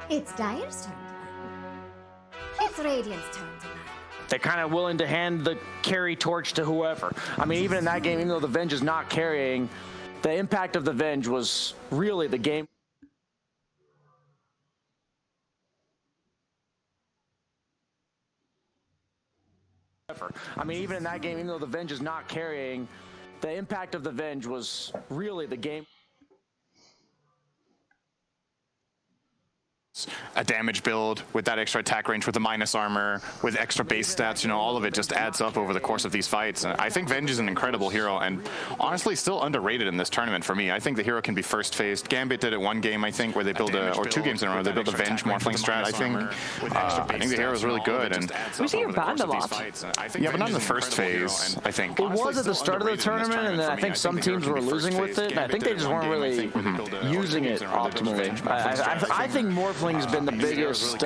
It's Dire's turn to ban. It's Radiant's turn to ban. They're kind of willing to hand the carry torch to whoever. I mean, even in that game, even though the Venge is not carrying, the impact of the Venge was really the game. I mean, even in that game, even though the Venge is not carrying, the impact of the Venge was really the game. A damage build with that extra attack range, with the minus armor, with extra base stats, you know, all of it just adds up over the course of these fights. And I think Venge is an incredible hero, and honestly still underrated in this tournament for me. I think the hero can be first phased. Gambit did it one game, I think, where they build or 2 games in a row, they built a Venge morphling strat, I think. I think the hero is really good. And we see her banned a lot. Yeah, but not in the first phase, I think. It was at the start of the tournament, and then I think some teams were losing with it. And I think they just weren't really using it optimally. I think morphling's been the biggest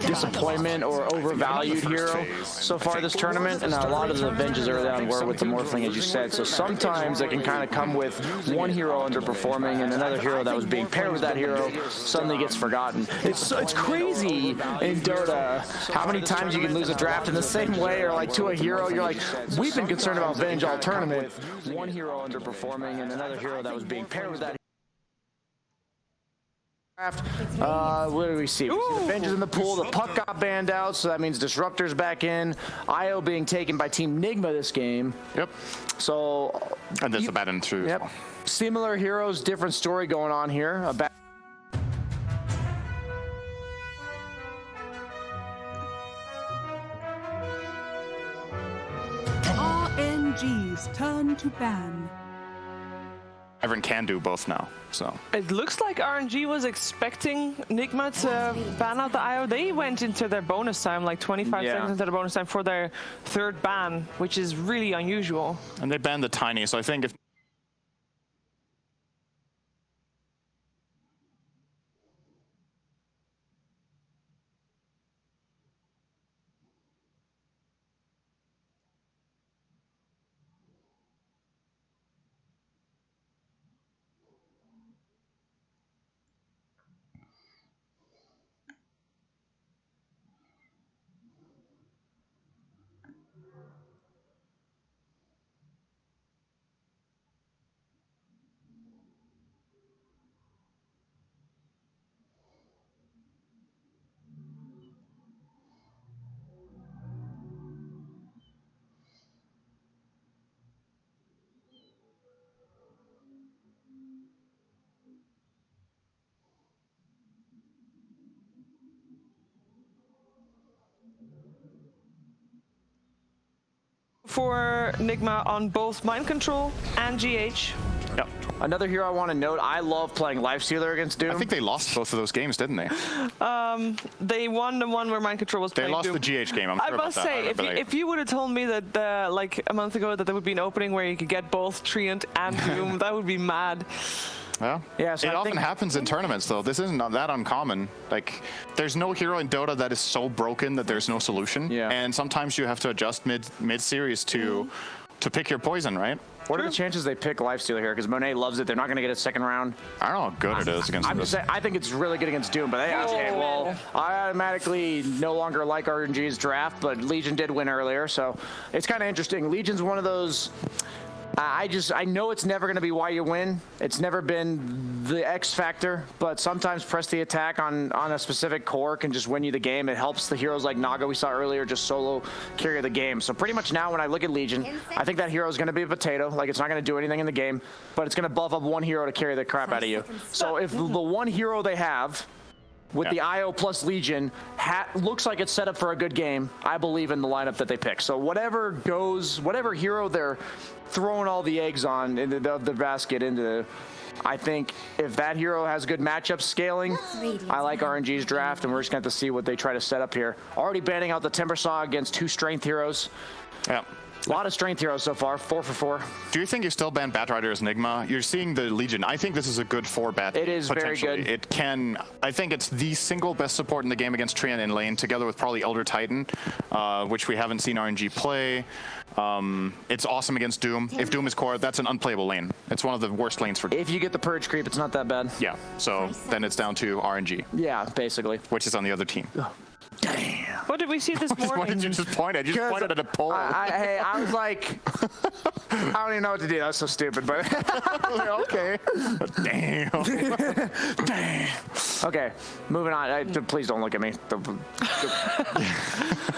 disappointment or overvalued hero so far this tournament, and a lot of the Venges early on were with the morphling, as you said. So sometimes it can kind of come with one hero underperforming and another hero that was being paired with that hero suddenly gets forgotten. It's crazy in Dota how many times you can lose a draft in the same way, or like to a hero you're like, we've been concerned about Venge all tournament. One hero underperforming and another hero that was being paired with that. What do we see? We see the Venges in the pool. The puck got banned out, so that means Disruptor's back in. IO being taken by Team NIGMA this game. Yep. So. And there's a bad end too. Yep. Similar heroes, different story going on here. RNG's turn to ban. Everyone can do both now, so. It looks like RNG was expecting NIGMA to ban out the IO. They went into their bonus time, like 25 seconds into the bonus time for their 3rd ban, which is really unusual. And they banned the Tiny, so I think if for NIGMA on both Mind Control and GH. Yep. Another hero I want to note, I love playing Lifestealer against Doom. I think they lost both of those games, didn't they? They won the one where Mind Control was playing They lost Doom. the GH game, I'm sure I must say, if you would have told me that like a month ago that there would be an opening where you could get both Treant and Doom, that would be mad. Well, yeah, so it often happens in tournaments, though. This isn't that uncommon. Like, there's no hero in Dota that is so broken that there's no solution. Yeah. And sometimes you have to adjust mid-series to pick your poison, right? What are the chances they pick Lifestealer here? Because Monet loves it. They're not going to get a 2nd round. I don't know how good it is against I'm just saying, I think it's really good against Doom. But hey, okay, well, I automatically no longer like RNG's draft, but Legion did win earlier, so it's kind of interesting. Legion's one of those. I know it's never going to be why you win. It's never been the X factor, but sometimes press the attack on a specific core can just win you the game. It helps the heroes like Naga we saw earlier just solo carry the game. So pretty much now when I look at Legion, I think that hero is going to be a potato. Like, it's not going to do anything in the game, but it's going to buff up one hero to carry the crap out of you. So if the one hero they have with the IO plus Legion looks like it's set up for a good game, I believe in the lineup that they pick. So whatever goes, whatever hero they're throwing all the eggs on into the basket into, I think if that hero has good matchup scaling, I like RNG's draft, and we're just going to have to see what they try to set up here. Already banning out the Timbersaw against 2 strength heroes. Yeah. A lot of strength heroes so far, 4 for 4. Do you think you still ban Batrider as NIGMA? You're seeing the Legion. I think this is a good 4-bat. It is very good. It can. I think it's the single best support in the game against Treant in lane, together with probably Elder Titan, which we haven't seen RNG play. It's awesome against Doom. If Doom is core, that's an unplayable lane. It's one of the worst lanes for Doom. If you get the Purge creep, it's not that bad. Yeah, so then it's down to RNG. Yeah, basically. Which is on the other team. Damn. What did we see this morning? What did you just point at? You just pointed at a pole. I was like, I don't even know what to do. That's so stupid, but okay. Damn. Damn. Okay, moving on. Please don't look at me.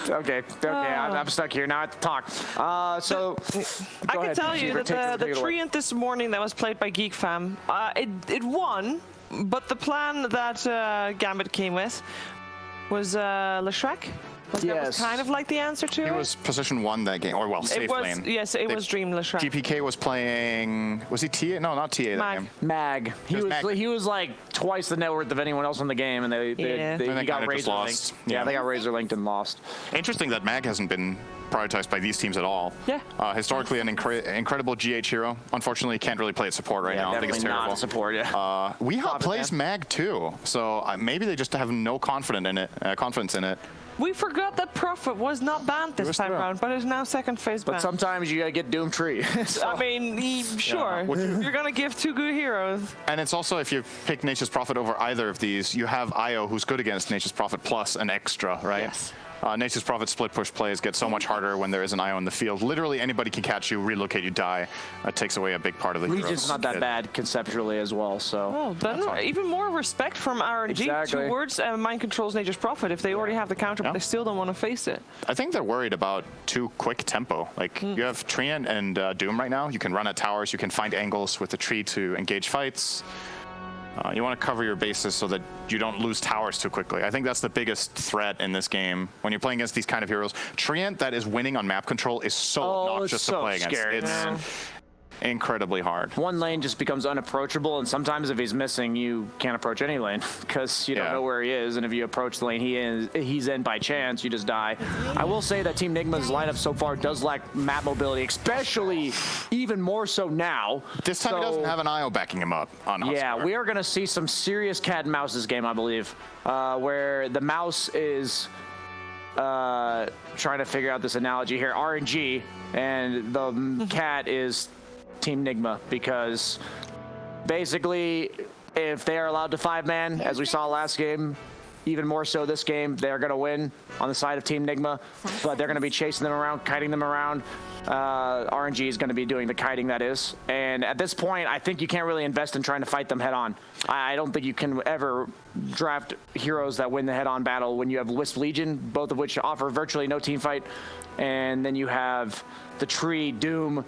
Okay, I'm stuck here. Now I have to talk. So, I can tell you that the Treant this morning that was played by Geek Fam, it won, but the plan that Gambit came with was Leshrac. That was kind of like the answer to it. He was position 1 that game, or well, safe lane. Yes, it was Dream Leshrac. GPK was playing. Was he TA? No, not TA. That game. Mag. He was like twice the net worth of anyone else in the game, and they got Razor linked. Yeah, they got Razor linked and lost. Interesting that Mag hasn't been prioritized by these teams at all. Yeah. Historically, an incredible GH hero. Unfortunately, can't really play at support right now. I think it's terrible. Not support. Yeah. WeHop plays Mag too, so maybe they just have no confidence in it. We forgot that Prophet was not banned this time around, but is now second phase banned. But sometimes you gotta get Doom Tree. So. I mean, sure. Yeah. You're gonna give 2 good heroes. And it's also, if you pick Nature's Prophet over either of these, you have Io, who's good against Nature's Prophet plus an extra, right? Yes. Nature's Prophet split push plays get so much harder when there is an IO in the field. Literally anybody can catch you, relocate you, die. That takes away a big part of the Legion's not that bad conceptually as well, so. Oh, then even more respect from RNG towards Mind Control's Nature's Prophet. If they already have the counter, but they still don't want to face it. I think they're worried about too quick tempo. Like, you have Treant and Doom right now. You can run at towers, you can find angles with the tree to engage fights. You want to cover your bases so that you don't lose towers too quickly. I think that's the biggest threat in this game. When you're playing against these kind of heroes, Treant that is winning on map control is so obnoxious to play against. Scary, it's incredibly hard. One lane just becomes unapproachable, and sometimes if he's missing, you can't approach any lane because you don't know where he is, and if you approach the lane he's in by chance, you just die. I will say that Team NIGMA's lineup so far does lack map mobility, especially even more so now. This time he doesn't have an IO backing him up on Huskar. Yeah, we are going to see some serious cat and mouse this game, I believe, where the mouse is trying to figure out this analogy here, RNG, and the cat is Team NIGMA, because basically if they are allowed to 5-man, as we saw last game, even more so this game, they're going to win on the side of Team NIGMA, but they're going to be chasing them around, kiting them around. RNG is going to be doing the kiting, that is. And at this point, I think you can't really invest in trying to fight them head on. I don't think you can ever draft heroes that win the head-on battle when you have Wisp Legion, both of which offer virtually no team fight. And then you have the Tree, Doom,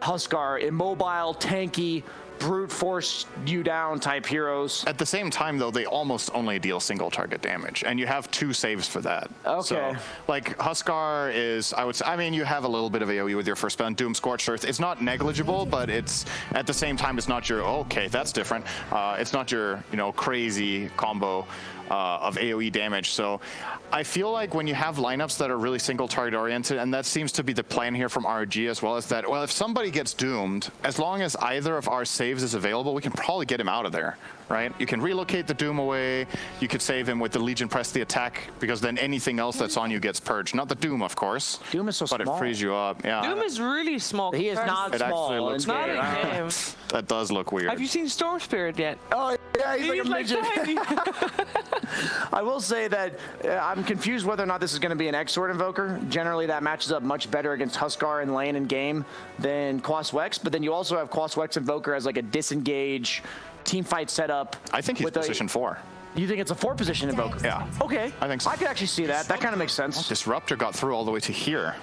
Huskar, immobile, tanky, brute force you down type heroes. At the same time, though, they almost only deal single target damage, and you have 2 saves for that. Okay. So, like, Huskar is, I would say, I mean, you have a little bit of AoE with your first spell. Doom Scorched Earth, it's not negligible, but it's, at the same time, it's not your, okay, that's different. It's not your, crazy combo of AoE damage. So I feel like when you have lineups that are really single target oriented, and that seems to be the plan here from RNG as well, is that, well, if somebody gets doomed, as long as either of our saves is available, we can probably get him out of there, right? You can relocate the Doom away, you could save him with the Legion press the attack, because then anything else that's on you gets purged. Not the Doom, of course. Doom is so small. But it frees you up. Yeah. Doom is really small. He is not it small. Actually looks not weird. a game. That does look weird. Have you seen Storm Spirit yet? Oh, yeah, he's like a midget. tiny. I will say that I'm confused whether or not this is going to be an X-Sword Invoker. Generally, that matches up much better against Huskar in lane and game than Quaswex, but then you also have Quaswex Invoker as like a disengage team fight setup. I think he's position 4. You think it's a 4-position Invoker? Yeah. Okay. I think so. I could actually see that. That kind of makes sense. Disruptor got through all the way to here.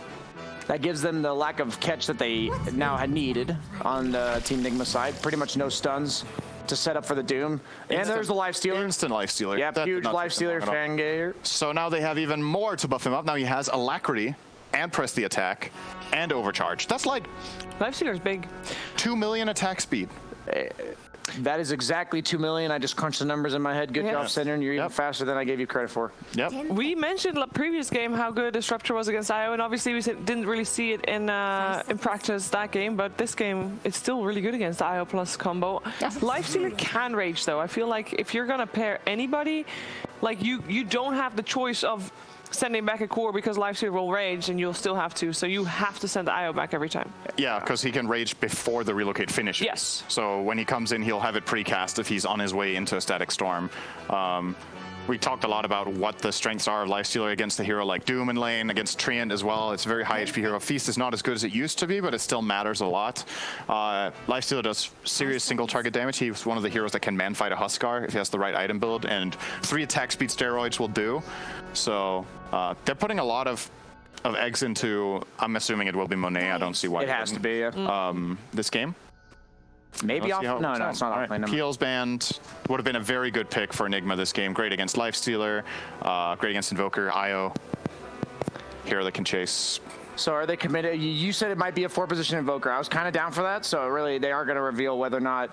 That gives them the lack of catch that they now had needed on the Team NIGMA side. Pretty much no stuns to set up for the Doom. And there's the Life Stealer. Instant Life Stealer. Yep, huge Life Stealer, Fangir. So now they have even more to buff him up. Now he has Alacrity and Press the Attack and Overcharge. That's like... Life Stealer's big. 2 million attack speed. That is exactly 2 million. I just crunched the numbers in my head. Good job, Center. You're even faster than I gave you credit for. Yep. We mentioned the previous game how good Disruptor was against IO, and obviously we didn't really see it in practice that game, but this game it's still really good against IO plus combo. Lifestealer can rage though. I feel like if you're gonna pair anybody, like you don't have the choice of sending back a core because Lifestealer will rage and you'll still have to, so you have to send the IO back every time. Yeah, because he can rage before the relocate finishes. Yes. So when he comes in, he'll have it precast if he's on his way into a static storm. We talked a lot about what the strengths are of Lifestealer against a hero like Doom in lane, against Treant as well. It's a very high HP hero. Feast is not as good as it used to be, but it still matters a lot. Lifestealer does serious single target damage. He's one of the heroes that can man fight a Huskar if he has the right item build, and 3 attack speed steroids will do. So they're putting a lot of eggs into, I'm assuming it will be Monet. I don't see why It has to be, yeah. this game. Maybe off. No, it's not off. Peel's band would have been a very good pick for Enigma this game. Great against Lifestealer, great against Invoker, IO. Hero that can chase. So are they committed? You said it might be a 4-position Invoker. I was kind of down for that. So really, they are going to reveal whether or not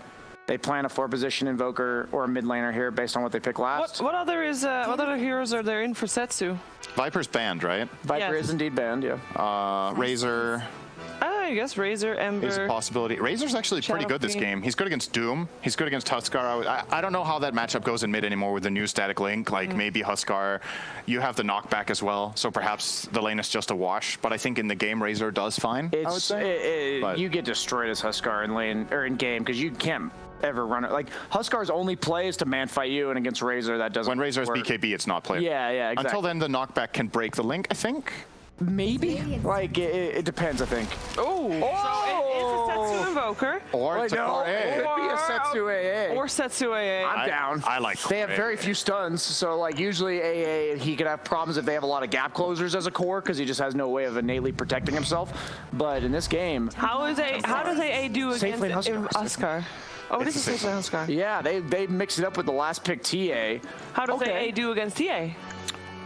they plan a 4-position Invoker or a mid laner here based on what they pick last. What other heroes are there in for Setsu? Viper's banned, right? Viper is indeed banned, yeah. Razor. I guess Razor, Ember. Is a possibility. Razor's actually pretty good this game. He's good against Doom. He's good against Huskar. I don't know how that matchup goes in mid anymore with the new static link. Like maybe Huskar, you have the knockback as well, so perhaps the lane is just a wash. But I think in the game, Razor does fine. I would say. You get destroyed as Huskar in lane or in game because you can't ever run it. Like Huskar's only play is to man fight you, and against Razor that doesn't. When Razor is work. BKB, it's not playable. Yeah, exactly. Until then, the knockback can break the link, I think. Maybe. Like it depends, I think. So it is a Setsu Invoker. Or it's it could be a Setsu AA. Or Setsu AA. I'm down. I like. They have very few stuns, so like usually AA he could have problems if they have a lot of gap closers as a core because he just has no way of innately protecting himself. But in this game, How does AA do Safe lane against Huskar. Huskar? Oh, this is Safe lane Huskar. yeah, they mix it up with the last pick TA. How does AA do against TA?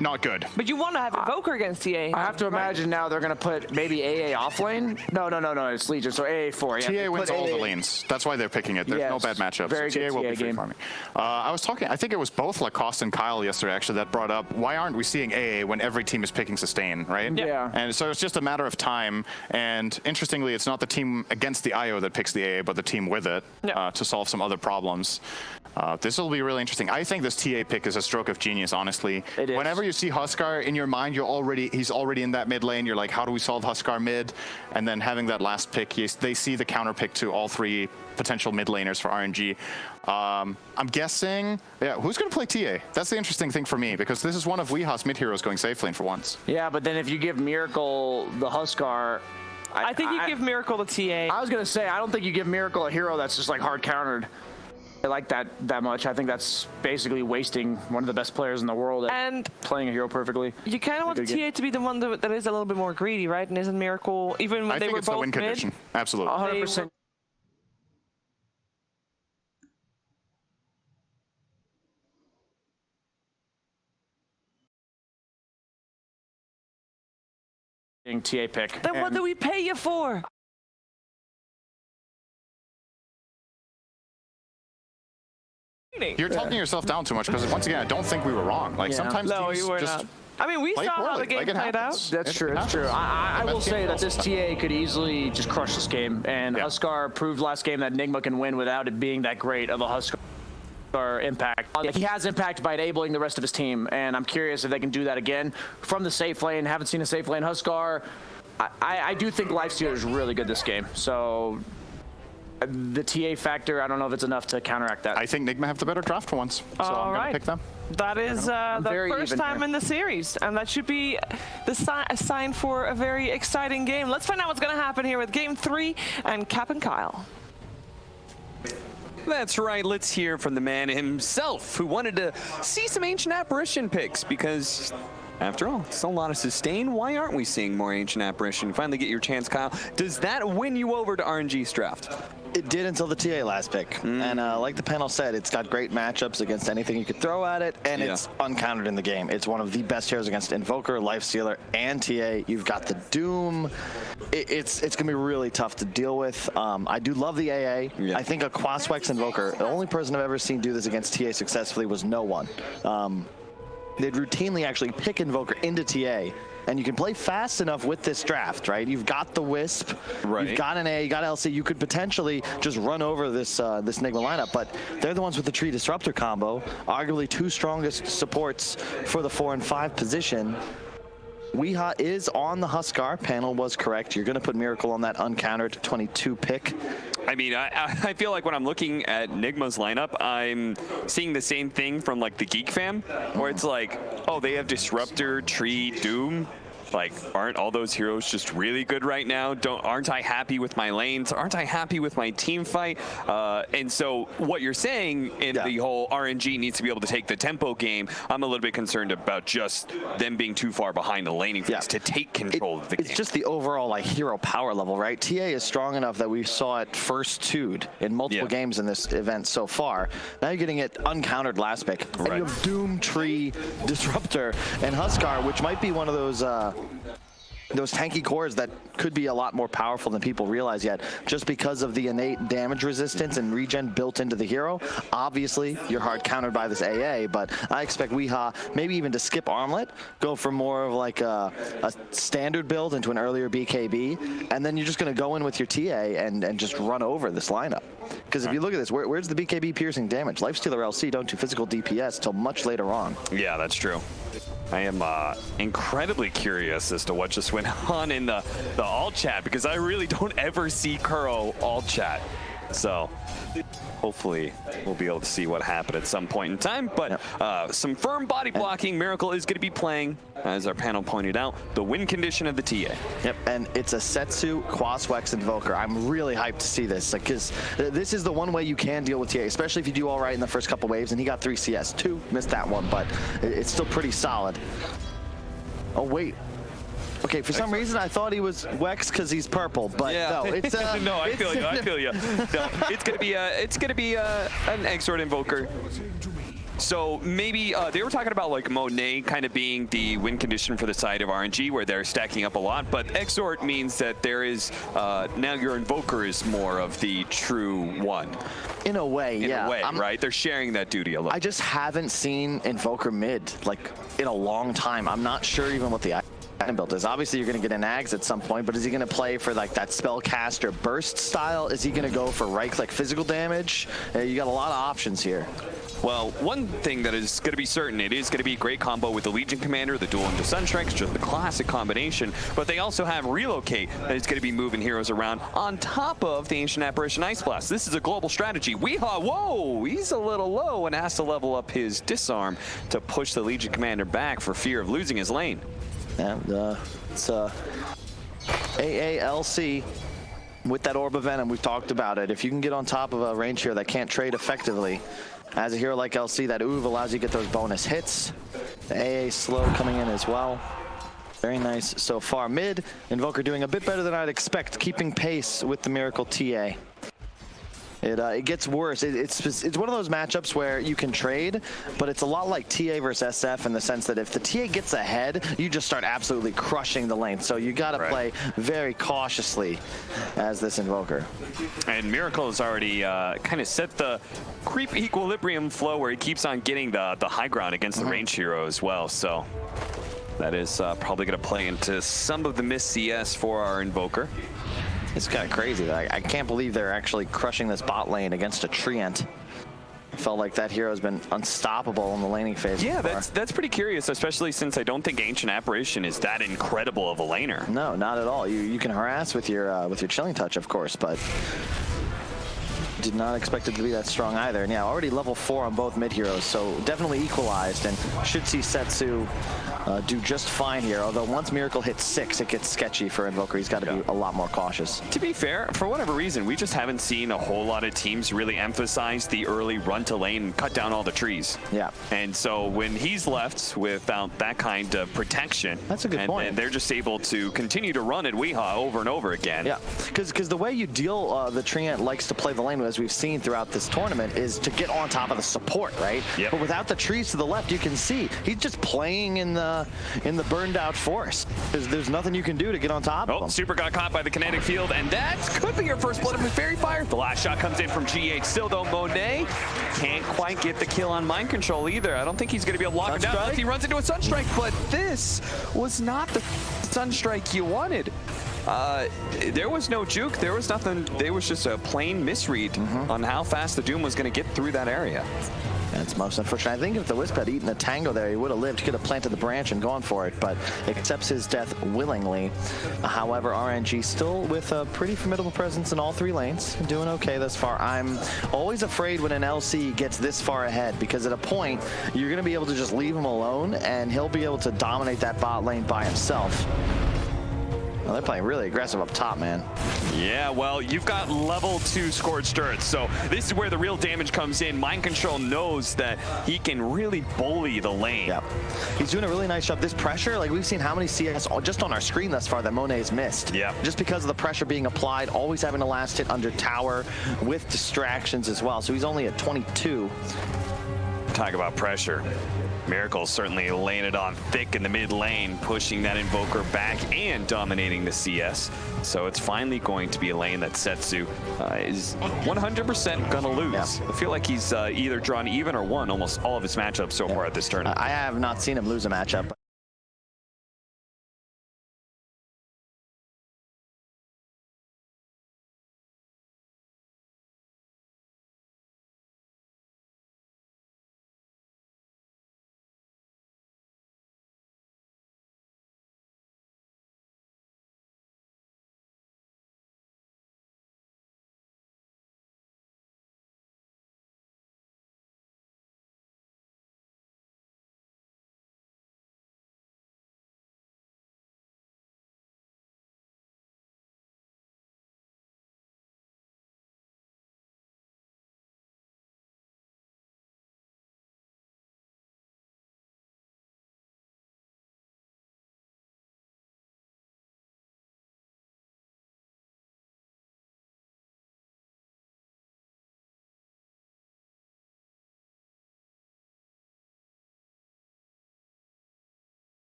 Not good. But you want to have Invoker against TA. I have to imagine now they're going to put maybe AA off lane. No, it's Legion, so AA 4. Yeah, TA wins all the lanes. That's why they're picking it. There's no bad matchups. Very so good TA will be free game. farming. I was talking, I think it was both Lacoste and Kyle yesterday actually that brought up, why aren't we seeing AA when every team is picking sustain, right? Yeah. And so it's just a matter of time. And interestingly, it's not the team against the IO that picks the AA, but the team with it to solve some other problems. This will be really interesting. I think this TA pick is a stroke of genius, honestly. It is. Whenever you see Huskar in your mind, he's already in that mid lane. You're like, how do we solve Huskar mid? And then having that last pick, they see the counter pick to all 3 potential mid laners for RNG. I'm guessing, who's going to play TA? That's the interesting thing for me, because this is one of Weeha's mid heroes going safe lane for once. Yeah, but then if you give Miracle the Huskar, I think you give Miracle the TA. I was going to say, I don't think you give Miracle a hero that's just like hard countered. I like that much. I think that's basically wasting one of the best players in the world at playing a hero perfectly. You kind of want the TA to be the one that is a little bit more greedy, right? And isn't Miracle, even when they were both the win mid, condition. Absolutely. 100%. TA pick. Then what do we pay you for? You're talking yourself down too much, because once again, I don't think we were wrong. Like sometimes teams you were just not. I mean, we saw how the game played out. That's true. That's true. I will say that this TA could easily just crush this game, and Huskar proved last game that NIGMA can win without it being that great of a Huskar impact. He has impact by enabling the rest of his team, and I'm curious if they can do that again from the safe lane. Haven't seen a safe lane Huskar. I do think Lifestealer is really good this game, so the TA factor, I don't know if it's enough to counteract that. I think NIGMA have the better draft for once, so I'm going to pick them. That is the first time in the series, and that should be a sign for a very exciting game. Let's find out what's going to happen here with Game 3 and Cap and Kyle. That's right, let's hear from the man himself who wanted to see some Ancient Apparition picks, because After all, still a lot of sustain. Why aren't we seeing more Ancient Apparition? You finally get your chance, Kyle. Does that win you over to RNG's draft? It did until the TA last pick. And like the panel said, it's got great matchups against anything you could throw at it, and it's uncountered in the game. It's one of the best heroes against Invoker, Lifestealer, and TA. You've got the Doom. It's going to be really tough to deal with. I do love the AA. Yeah. I think a Quaswex Invoker, the only person I've ever seen do this against TA successfully was no one. They'd routinely actually pick Invoker into TA. And you can play fast enough with this draft, right? You've got the Wisp, you've got an A, you got LC. You could potentially just run over this this NIGMA lineup, but they're the ones with the Tree Disruptor combo, arguably two strongest supports for the 4 and 5 position. Weha is on the Huskar. Panel was correct. You're going to put Miracle on that uncountered 22 pick. I mean, I feel like when I'm looking at NIGMA's lineup, I'm seeing the same thing from like the Geek Fam, where it's like, oh, they have Disruptor, Tree, Doom. Like, aren't all those heroes just really good right now? Aren't I happy with my lanes? Aren't I happy with my team fight? And so what you're saying in the whole RNG needs to be able to take the tempo game, I'm a little bit concerned about just them being too far behind the laning phase to take control of the game. It's just the overall like hero power level, right? TA is strong enough that we saw it first two'd in multiple games in this event so far. Now you're getting it uncountered last pick. And you have Doom, Tree, Disruptor, and Huskar, which might be one of those tanky cores that could be a lot more powerful than people realize yet, just because of the innate damage resistance and regen built into the hero. Obviously, you're hard countered by this AA, but I expect Weha maybe even to skip Armlet, go for more of like a standard build into an earlier BKB, and then you're just going to go in with your TA and just run over this lineup. Because if you look at this, where's the BKB piercing damage? Lifestealer LC don't do physical DPS till much later on. Yeah, that's true. I am incredibly curious as to what just went on in the alt chat, because I really don't ever see Kuro alt chat. So hopefully we'll be able to see what happened at some point in time. But some firm body blocking. Miracle is going to be playing, as our panel pointed out, the win condition of the TA. Yep, and it's a Setsu, Quaswex, Invoker. I'm really hyped to see this, because this is the one way you can deal with TA, especially if you do all right in the first couple waves, and he got 3 CS. 2, missed that one, but it's still pretty solid. Oh, wait. Okay, for some reason I thought he was Wex because he's purple, but no, it's no, I feel you. I feel you. No, it's gonna be an Exort Invoker. So maybe they were talking about like Monet kind of being the win condition for the side of RNG, where they're stacking up a lot, but Exort means that there is now your Invoker is more of the true one. In a way, in a way, right? They're sharing that duty a little. I just haven't seen Invoker mid like in a long time. I'm not sure even what the build is. Obviously you're going to get an Ags at some point, but is he going to play for like that spellcaster burst style? Is he going to go for right click physical damage? You got a lot of options here. Well, one thing that is going to be certain, it is going to be a great combo with the Legion Commander, the duel into Sunstrikes, just the classic combination, but they also have Relocate that is going to be moving heroes around on top of the Ancient Apparition Ice Blast. This is a global strategy. Weha, whoa, he's a little low and has to level up his Disarm to push the Legion Commander back for fear of losing his lane. And it's AALC with that Orb of Venom. We've talked about it. If you can get on top of a range hero that can't trade effectively, as a hero like LC, that Uv allows you to get those bonus hits. The AA slow coming in as well. Very nice so far. Mid, Invoker doing a bit better than I'd expect, keeping pace with the Miracle TA. It gets worse. It's one of those matchups where you can trade, but it's a lot like TA versus SF in the sense that if the TA gets ahead, you just start absolutely crushing the lane. So you got to play very cautiously as this Invoker. And Miracle has already kind of set the creep equilibrium flow where he keeps on getting the high ground against the range hero as well. So that is probably going to play into some of the missed CS for our Invoker. It's kind of crazy. I can't believe they're actually crushing this bot lane against a Treant. I felt like that hero's been unstoppable in the laning phase. Yeah, that's pretty curious, especially since I don't think Ancient Apparition is that incredible of a laner. No, not at all. You can harass with your Chilling Touch, of course, but Did not expect it to be that strong either. And yeah, already level 4 on both mid heroes, so definitely equalized, and should see Setsu do just fine here. Although once Miracle hits 6, it gets sketchy for Invoker. He's got to be a lot more cautious. To be fair, for whatever reason, we just haven't seen a whole lot of teams really emphasize the early run to lane and cut down all the trees. Yeah. And so when he's left without that kind of protection, that's a good point. And they're just able to continue to run at Weehaw over and over again. Yeah, because the way you deal, the Treant likes to play the lane, as we've seen throughout this tournament, is to get on top of the support, right? Yep. But without the trees to the left, you can see he's just playing in the burned out forest. There's nothing you can do to get on top of him. Super got caught by the kinetic field, and that could be your first blood with Fairy Fire. The last shot comes in from GH. Still though, Monet can't quite get the kill on Mind Control either. I don't think he's going to be able to lock him down unless he runs into a Sunstrike, but this was not the Sunstrike you wanted. There was no juke, there was nothing, there was just a plain misread on how fast the Doom was going to get through that area. That's most unfortunate. I think if the Wisp had eaten a Tango there, he would have lived. He could have planted the branch and gone for it, but accepts his death willingly. However, RNG still with a pretty formidable presence in all 3 lanes. Doing okay thus far. I'm always afraid when an LC gets this far ahead, because at a point, you're going to be able to just leave him alone, and he'll be able to dominate that bot lane by himself. Well, they're playing really aggressive up top, man. Yeah, well, you've got level 2 Scorched Earth, so this is where the real damage comes in. Mind Control knows that he can really bully the lane. Yep. He's doing a really nice job. This pressure, like we've seen how many CS just on our screen thus far that Monet's missed. Yeah. Just because of the pressure being applied, always having the last hit under tower with distractions as well. So he's only at 22. Talk about pressure. Miracle's certainly laying it on thick in the mid lane, pushing that Invoker back and dominating the CS. So it's finally going to be a lane that Setsu is 100% gonna lose. Yeah. I feel like he's either drawn even or won almost all of his matchups so far at this tournament. I have not seen him lose a matchup.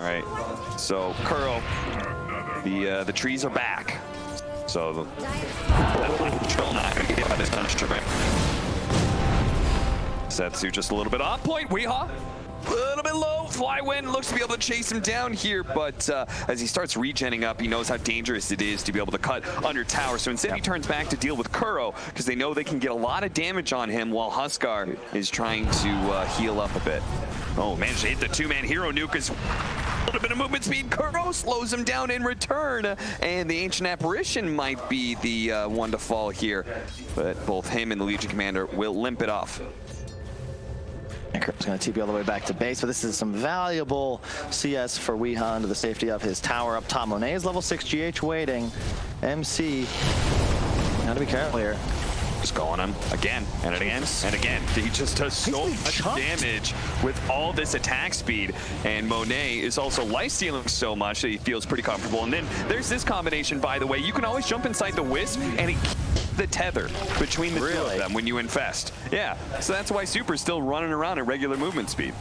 All right, so Kuro, the trees are back. So that control not going to get by this Sunstrike. Setsu just a little bit off point. Weehaw, a little bit low. Flywind looks to be able to chase him down here, but as he starts regenning up, he knows how dangerous it is to be able to cut under tower. So instead he turns back to deal with Kuro, because they know they can get a lot of damage on him while Huskar is trying to heal up a bit. Oh, managed to hit the 2-man hero nuke as a little bit of movement speed. Kuro slows him down in return, and the Ancient Apparition might be the one to fall here. But both him and the Legion Commander will limp it off. Kuro's going to TP all the way back to base, but this is some valuable CS for Weehaw into the safety of his tower up top. Monet is level 6, GH waiting. MC, got to be careful here. Just go on him again and again and again. He just does so much damage with all this attack speed. And Monet is also lifestealing so much that he feels pretty comfortable. And then there's this combination, by the way. You can always jump inside the Wisp and it keeps the tether between the two of them when you infest. Yeah, so that's why Super's still running around at regular movement speed.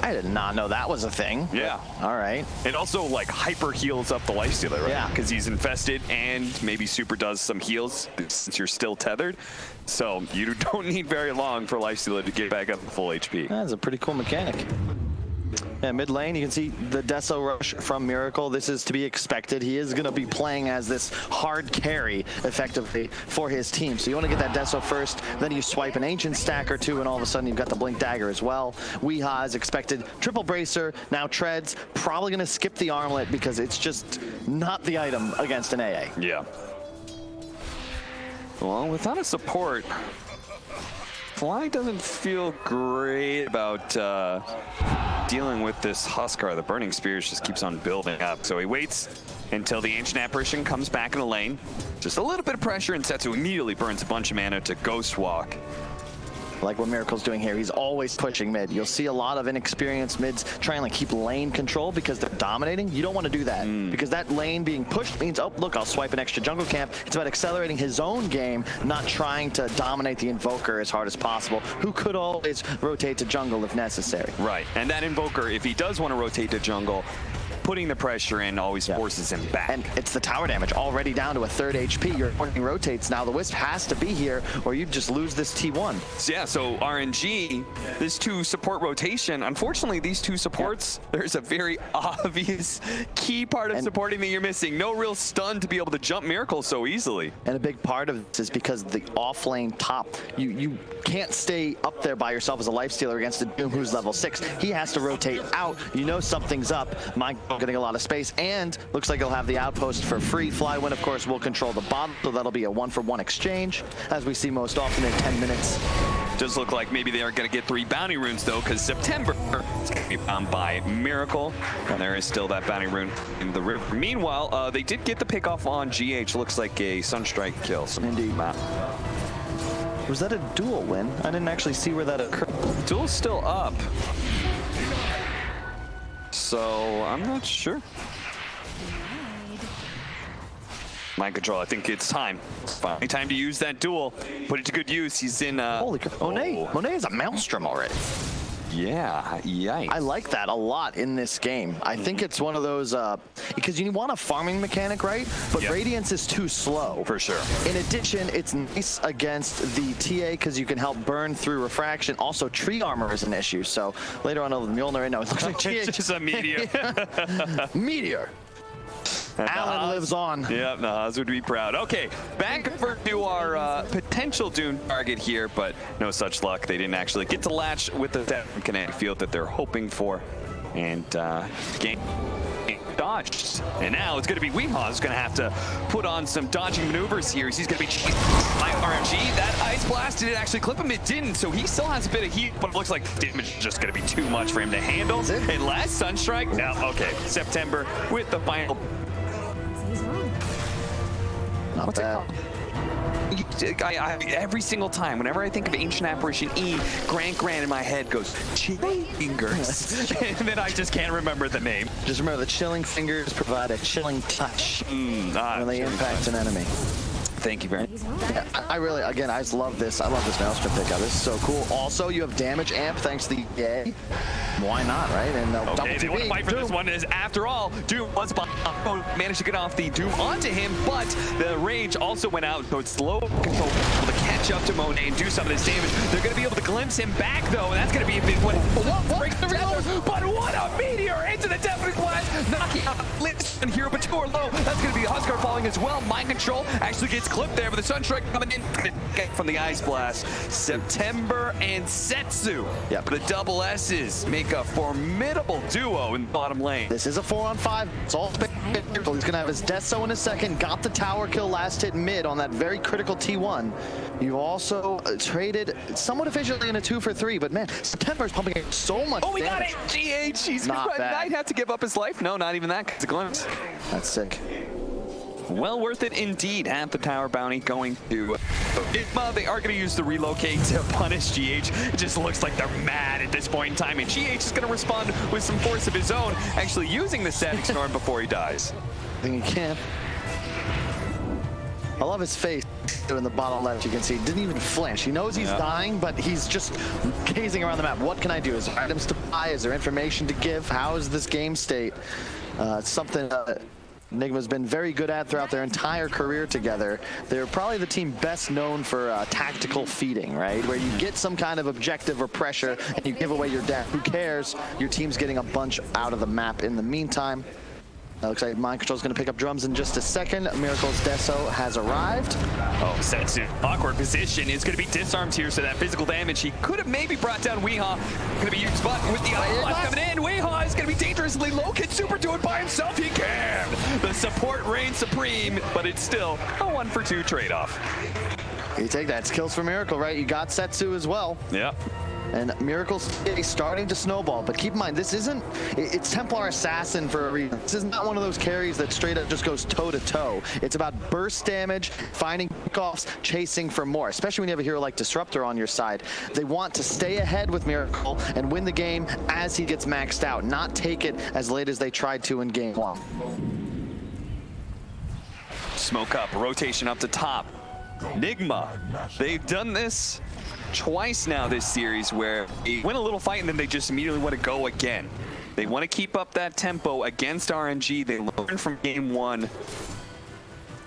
I did not know that was a thing. Yeah. All right. It also like hyper heals up the lifestealer, right? Yeah. Because he's infested and maybe Super does some heals since you're still tethered. So you don't need very long for lifestealer to get back up to full HP. That's a pretty cool mechanic. Yeah, mid lane, you can see the Deso rush from Miracle. This is to be expected. He is going to be playing as this hard carry, effectively, for his team. So you want to get that Deso first, then you swipe an Ancient stack or two, and all of a sudden you've got the Blink Dagger as well. Weeha is expected triple bracer, now treads, probably going to skip the armlet because it's just not the item against an AA. Yeah. Well, without a support, Fly doesn't feel great about dealing with this Huskar. The Burning Spears just keeps on building up. So he waits until the Ancient Apparition comes back in the lane. Just a little bit of pressure, and Setsu immediately burns a bunch of mana to Ghost Walk. Like what Miracle's doing here, he's always pushing mid. You'll see a lot of inexperienced mids try and like keep lane control because they're dominating. You don't want to do that because that lane being pushed means, oh, look, I'll swipe an extra jungle camp. It's about accelerating his own game, not trying to dominate the Invoker as hard as possible, who could always rotate to jungle if necessary. Right, and that Invoker, if he does want to rotate to jungle, putting the pressure in always forces him back. And it's the tower damage already down to a 3rd HP. Your morning rotates now. The Wisp has to be here or you just lose this T1. So yeah, so RNG, this 2 support rotation, unfortunately these 2 supports, there's a very obvious key part of supporting that you're missing. No real stun to be able to jump Miracle so easily. And a big part of this is because the off-lane top, you can't stay up there by yourself as a lifestealer against a Doom who's level 6. He has to rotate out. You know something's up. Getting a lot of space, and looks like he'll have the outpost for free. Flywin, of course, will control the bottom, so that'll be a 1-for-1 exchange, as we see most often in 10 minutes. Does look like maybe they aren't going to get 3 bounty runes, though, because September is going to be found by Miracle, and there is still that bounty rune in the river. Meanwhile, they did get the pick off on GH. Looks like a Sunstrike kill. So indeed. Was that a duel win? I didn't actually see where that occurred. Duel's still up. So I'm not sure. Mind control, I think it's time. Finally time to use that duel. Put it to good use. He's in holy crap. Monet is a Maelstrom already. Yeah, yikes. I like that a lot in this game. I think it's one of those, because you want a farming mechanic, right? But Radiance is too slow. For sure. In addition, it's nice against the TA because you can help burn through refraction. Also, tree armor is an issue. So later on, Mjolnir, right now, it looks like it's just a meteor. Meteor. Alan lives on. Yep, Nahaz would be proud. Okay, back over to our potential Doom target here, but no such luck. They didn't actually get to latch with the kinetic field that they're hoping for. And game dodged. And now it's going to be Weeha who's going to have to put on some dodging maneuvers here. He's going to be chased by RNG. That Ice Blast, did it actually clip him? It didn't, so he still has a bit of heat, but it looks like damage is just going to be too much for him to handle. And last Sunstrike, now, okay, September with the final. Not bad. Every single time, whenever I think of Ancient Apparition E, Grant in my head goes, chilling fingers. And then I just can't remember the name. Just remember the chilling fingers provide a chilling touch when they impact an enemy. Thank you very much. Yeah, I really, again, I just love this. I love this Maelstrom pickup. This is so cool. Also, you have damage amp thanks to the EA. Why not, right? And okay, they want to fight for this one. Is after all, Doom was managed to get off the Doom onto him, but the rage also went out, so it's slow control to catch up to Monet and do some of this damage. They're going to be able to glimpse him back, though, and that's going to be a big one. Breaks the reload, but what a meteor into the Deafening Blast, knocking out Liz and Hero, but 2 are low. That's going to be a Huskar falling as well. Mind control actually gets clipped there, but the Sunstrike coming in from the Ice Blast. September and Setsu, the double S's make a formidable duo in the bottom lane. This is a 4-on-5. It's all spectacular. He's going to have his Deso in a second. Got the tower kill last hit mid on that very critical T1. You also traded somewhat efficiently in a 2-for-3, but man, September's pumping so much we damage. got it! GH, he's not bad. Might have to give up his life. No, not even that. It's a glimpse. That's sick. Well worth it indeed. Half the tower bounty going to NIGMA. They are going to use the relocate to punish GH. It just looks like they're mad at this point in time, and GH is going to respond with some force of his own, actually using the Static Storm before he dies. I think he can. I love his face in the bottom left. You can see he didn't even flinch. He knows he's dying, but he's just gazing around the map. What can I do? Is there items to buy? Is there information to give? How is this game state? It's something NIGMA's been very good at throughout their entire career together. They're probably the team best known for tactical feeding, right? Where you get some kind of objective or pressure and you give away your death. Who cares? Your team's getting a bunch out of the map in the meantime. Looks like Mind Control's going to pick up drums in just a second. Miracle's Deso has arrived. Oh, Setsu, awkward position, is going to be disarmed here, so that physical damage he could have maybe brought down Weehaw. Going to be used, but with the Ice coming in, Weehaw is going to be dangerously low. Can Super do it by himself? He can! The support reigns supreme, but it's still a 1-for-2 trade-off. You take that. It's kills for Miracle, right? You got Setsu as well. Yeah. And Miracle's starting to snowball, but keep in mind, this isn't, it's Templar Assassin for a reason. This is not one of those carries that straight up just goes toe-to-toe. It's about burst damage, finding pickoffs, chasing for more, especially when you have a hero like Disruptor on your side. They want to stay ahead with Miracle and win the game as he gets maxed out, not take it as late as they tried to in game 1. Smoke up, rotation up to top. NIGMA, they've done this twice now this series where they win a little fight and then they just immediately want to go again. They want to keep up that tempo against RNG. They learned from game 1.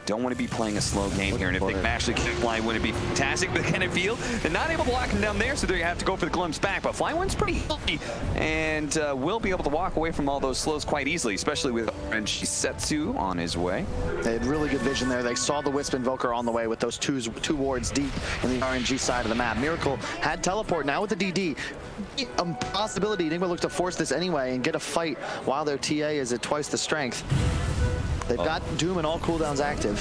Don't want to be playing a slow game here, and if they can actually get Fly, wouldn't it be fantastic? But can it feel? They're not able to lock him down there, so they have to go for the glimpse back. But Fly One's pretty healthy, and will be able to walk away from all those slows quite easily, especially with RNG Setsu on his way. They had really good vision there. They saw the Wisp Invoker on the way with those two wards deep in the RNG side of the map. Miracle had teleport now with the DD. A possibility NIGMA looked to force this anyway and get a fight while their TA is at twice the strength. They've got Doom and all cooldowns active.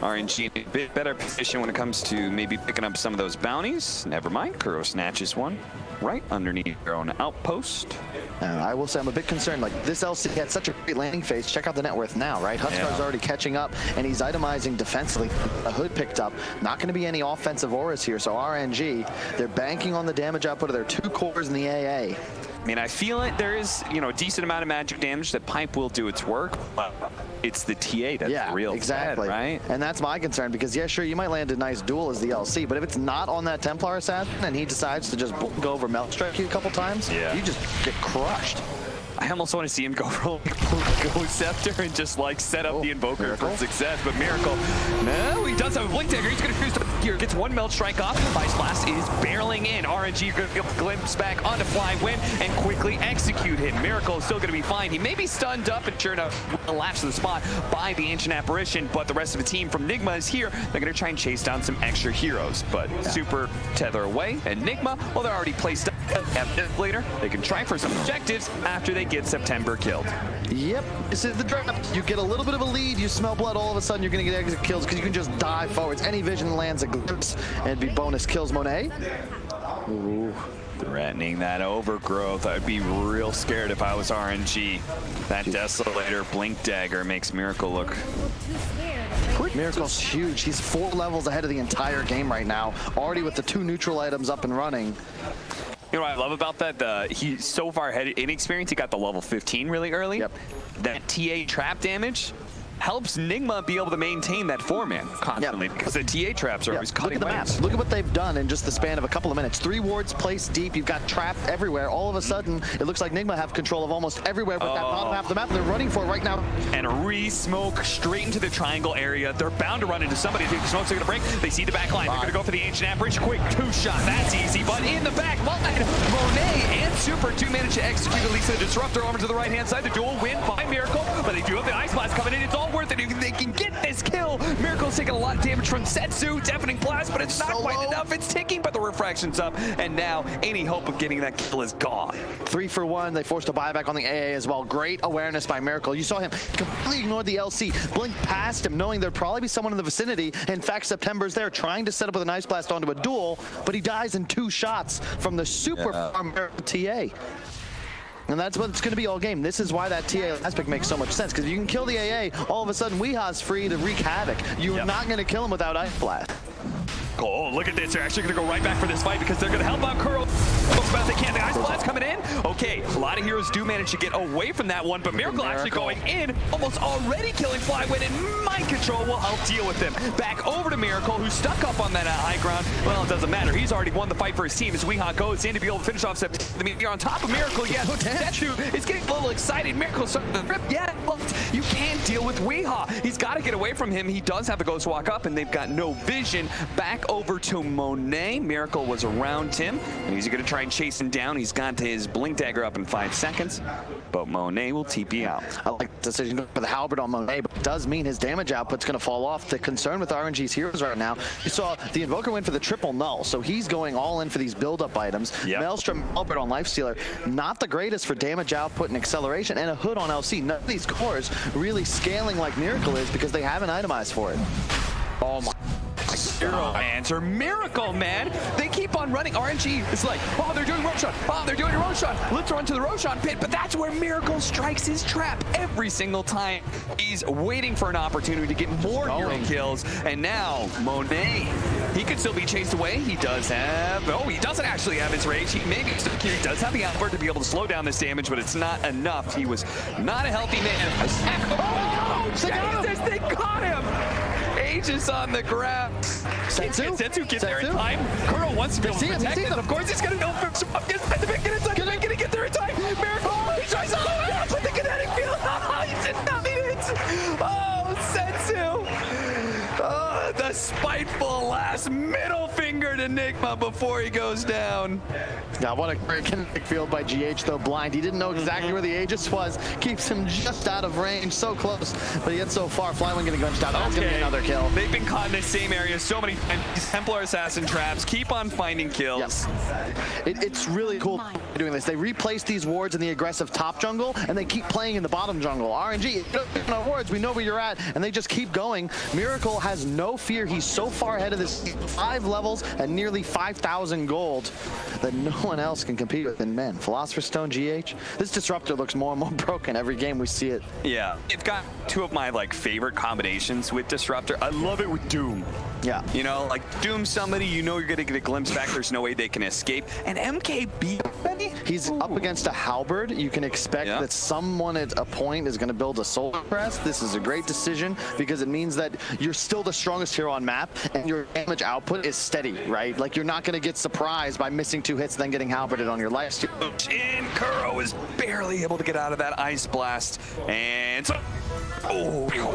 RNG in a bit better position when it comes to maybe picking up some of those bounties. Never mind, Kuro snatches one right underneath their own outpost. I will say I'm a bit concerned. Like, this LC had such a great landing phase. Check out the net worth now, right? Huskar's already catching up, and he's itemizing defensively. A hood picked up. Not going to be any offensive auras here, so RNG, they're banking on the damage output of their 2 cores in the AA. I mean, I feel like there is, a decent amount of magic damage that Pipe will do its work, but it's the TA that's the real exactly. threat, right? And that's my concern, because yeah, sure, you might land a nice duel as the LC, but if it's not on that Templar Assassin and he decides to just go over Melt Strike you a couple times, you just get crushed. I almost want to see him go for Go Scepter and just like set up the Invoker for success, but Miracle, no, he does have a Blink Dagger. He's going to fuse here, gets 1 Melt Strike off. Ice Blast is barreling in. RNG going to be able to glimpse back onto Flying Wind and quickly execute him. Miracle is still going to be fine. He may be stunned up and sure enough will latch to the spot by the Ancient Apparition, but the rest of the team from NIGMA is here. They're going to try and chase down some extra heroes, but Super tether away, and NIGMA, well, they're already placed up later. They can try for some objectives after they get September killed. Yep, this is the draft. You get a little bit of a lead, you smell blood, all of a sudden you're going to get exit kills because you can just dive forwards. Any vision lands a glimpse and it'd be bonus kills. Monet. Ooh, threatening that overgrowth. I'd be real scared if I was RNG. That Desolator Blink Dagger makes Miracle look Miracle's huge. He's 4 levels ahead of the entire game right now, already with the 2 neutral items up and running. You know what I love about that? He's so far ahead in experience. He got the level 15 really early. Yep. That TA trap damage helps NIGMA be able to maintain that 4-man constantly because the TA traps are always cutting Look at the map. Look at what they've done in just the span of a couple of minutes. 3 wards placed deep. You've got trap everywhere. All of a sudden, it looks like NIGMA have control of almost everywhere but that bottom half of the map. They're running for it right now. And a re-smoke straight into the triangle area. They're bound to run into somebody. The smokes are going to break. They see the back line. They're going to go for the Ancient Apparition. Quick 2-shot. That's easy. But in the back line, Monet and Super do manage to execute at least the Disruptor over to the right-hand side. The duel win by Miracle. But they do have the Ice Blast coming in. It's all worth it. They can get this kill. Miracle's taking a lot of damage from Setsu. Deafening Blast, but it's not quite enough. It's ticking, but the refraction's up. And now any hope of getting that kill is gone. 3 for 1. They forced a buyback on the AA as well. Great awareness by Miracle. You saw him completely ignore the LC. Blink past him, knowing there'd probably be someone in the vicinity. In fact, September's there trying to set up with an Ice Blast onto a duel, but he dies in 2 shots from the super farm Miracle TA. And that's what it's going to be all game. This is why that TA aspect makes so much sense, because if you can kill the AA, all of a sudden Weeha's free to wreak havoc. You're not going to kill him without Ice Blast. Oh, look at this. They're actually going to go right back for this fight because they're going to help out Kuro as best they can. The Ice Blast coming in. Okay, a lot of heroes do manage to get away from that one, but Miracle actually going in, almost already killing Flywin, and Mind Control will help deal with him. Back over to Miracle, who's stuck up on that high ground. Well, it doesn't matter. He's already won the fight for his team as Weeha goes in to be able to finish off September. On top of Miracle, yes, Setsu is getting a little excited. Miracle starting to rip. Yeah, but you can't deal with Weeha. He's got to get away from him. He does have the Ghost Walk up, and they've got no vision. Back over to Monet. Miracle was around him, and he's going to try and chase him down. He's got his Blink Dagger up in 5 seconds, but Monet will TP out. I like the decision for the Halberd on Monet, but it does mean his damage output's going to fall off. The concern with RNG's heroes right now, you saw the Invoker went for the triple null, so he's going all in for these build-up items. Maelstrom, Halberd on Lifestealer, not the greatest for damage output and acceleration, and a Hood on LC. None of these cores really scaling like Miracle is because they haven't itemized for it. Oh my. Zero answer. Miracle, man. They keep on running. RNG is like, oh, they're doing Roshan. Oh, they're doing a Roshan. Let's run to the Roshan pit. But that's where Miracle strikes his trap every single time. He's waiting for an opportunity to get more hero kills. And now, Monet, he could still be chased away. He does have, oh, he doesn't actually have his rage. He maybe he does have the Albert to be able to slow down this damage, but it's not enough. He was not a healthy man. Oh, Jesus, they got him. Aegis on the ground. Setsu gets there in time. Kuro wants to be able to protect it. Of course, he's going to go for the big get inside. Going to get there in time. Miracle. He tries all the way up with the kinetic field. Oh, he did not mean it. Oh, Setsu. Oh, the spiteful last middle finger to NIGMA before he goes down. Now, what a great kinetic field by GH, though blind. He didn't know exactly where the Aegis was. Keeps him just out of range, so close. But yet so far, Flywin getting gunched out. That's going to be another kill. They've been caught in the same area so many times. These Templar Assassin traps keep on finding kills. It's really cool doing this. They replace these wards in the aggressive top jungle, and they keep playing in the bottom jungle. RNG, no wards, we know where you're at, and they just keep going. Miracle has no fear. He's so far ahead of this 5 levels and nearly 5,000 gold that no one else can compete with in men. Philosopher's Stone, GH. This Disruptor looks more and more broken every game we see it. Yeah, it's got 2 of my favorite combinations with Disruptor. I love it with Doom. Yeah. You know, like Doom somebody, you know you're going to get a glimpse back. There's no way they can escape. And MKB, he's up against a Halberd. You can expect that someone at a point is going to build a Solar Crest. This is a great decision because it means that you're still the strongest hero on map and your damage output is steady, right? Like you're not going to get surprised by missing 2 hits and then getting Halberded on your lifesteal. And Kuro is barely able to get out of that Ice Blast. And so,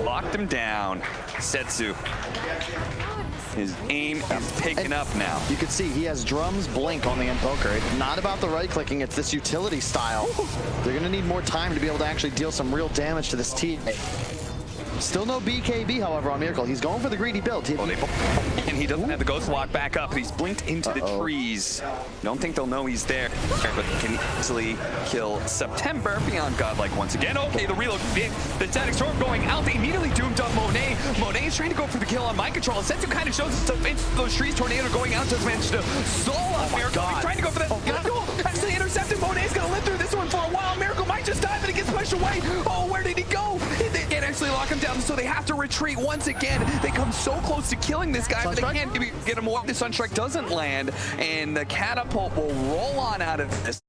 locked him down. Setsu. His aim is taken up now. You can see he has drums blink on the Invoker. It's not about the right clicking, it's this utility style. They're gonna need more time to be able to actually deal some real damage to this team. Still no BKB, however, on Miracle. He's going for the greedy build. And he doesn't have the Ghost Walk back up, but he's blinked into the trees. Don't think they'll know he's there, but can easily kill September beyond Godlike once again. Okay, the reload, the Static Storm going out. They immediately doomed up Monet. Monet is trying to go for the kill on Mind Control. Setsu kind of shows himself into those trees. Tornado going out, just managed to soul up Miracle. He's trying to go for that. Actually intercepted. Monet's going to live through this one for a while. Miracle might just die, but he gets pushed away. Oh, where did he go? They can't actually lock him down, so they have to retreat once again. They come so close to killing this guy, but they can't get him away. The Sunstrike doesn't land, and the catapult will roll on out of this.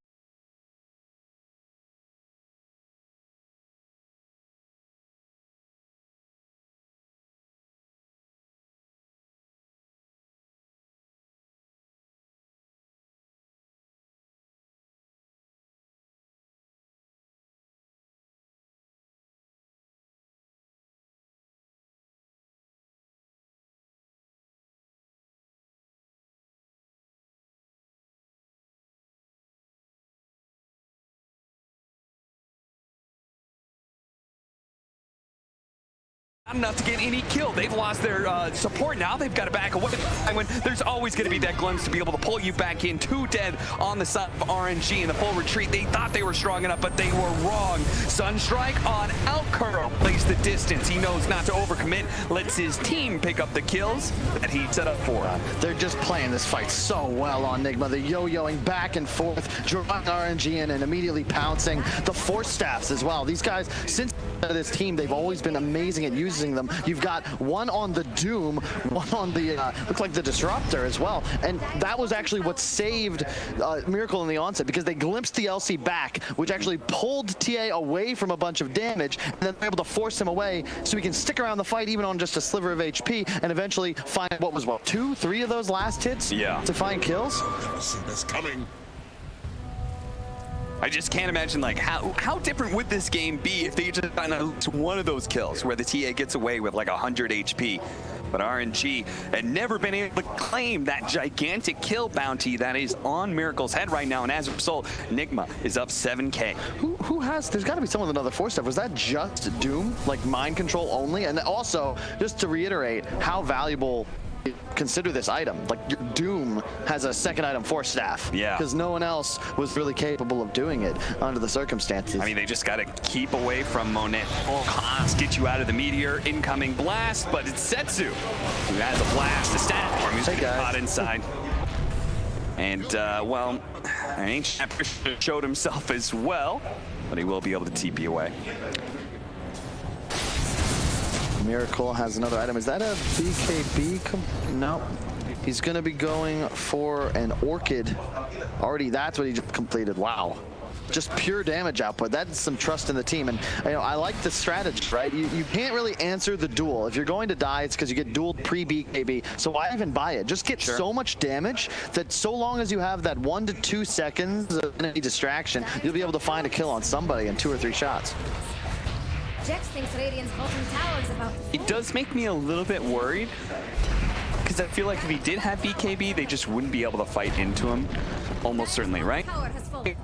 Not enough to get any kill. They've lost their support now. They've got to back away. When there's always going to be that glimpse to be able to pull you back in. 2 dead on the side of RNG in the full retreat. They thought they were strong enough, but they were wrong. Sunstrike on Outcurl plays the distance. He knows not to overcommit. Lets his team pick up the kills that he set up for. They're just playing this fight so well on NIGMA. They're yo-yoing back and forth, drawing RNG in and immediately pouncing. The force staffs as well. These guys, since this team, they've always been amazing at using them. You've got one on the Doom, one on the, looks like the Disruptor as well. And that was actually what saved Miracle in the onset, because they glimpsed the LC back, which actually pulled TA away from a bunch of damage, and then they're able to force him away so he can stick around the fight even on just a sliver of HP, and eventually find, what was, 2, 3 of those last hits to find kills? Coming. I just can't imagine, like, how different would this game be if they just found at least one of those kills where the TA gets away with like 100 HP. But RNG had never been able to claim that gigantic kill bounty that is on Miracle's head right now, and as a result, NIGMA is up 7K. Who has, there's got to be someone with another force staff. Was that just Doom, like mind control only? And also, just to reiterate how valuable, consider this item, like Doom has a second item force staff. Yeah. Because no one else was really capable of doing it under the circumstances. I mean, they just got to keep away from Monet. Cons get you out of the meteor, incoming blast, but it's Setsu who has a blast to stat for him. He's caught inside. And, well, Ancient showed himself as well, but he will be able to TP away. Miracle has another item. Is that a BKB? No. He's going to be going for an Orchid. Already, that's what he just completed. Wow. Just pure damage output. That's some trust in the team. And you know, I like the strategy, right? You can't really answer the duel. If you're going to die, it's because you get dueled pre-BKB. So why even buy it? Just get so much damage that so long as you have that 1 to 2 seconds of enemy distraction, you'll be able to find a kill on somebody in 2 or 3 shots. Jex thinks Radiant's bottom tower's about to It does make me a little bit worried, because I feel like if he did have BKB, they just wouldn't be able to fight into him. Almost certainly, right? tower has fallen.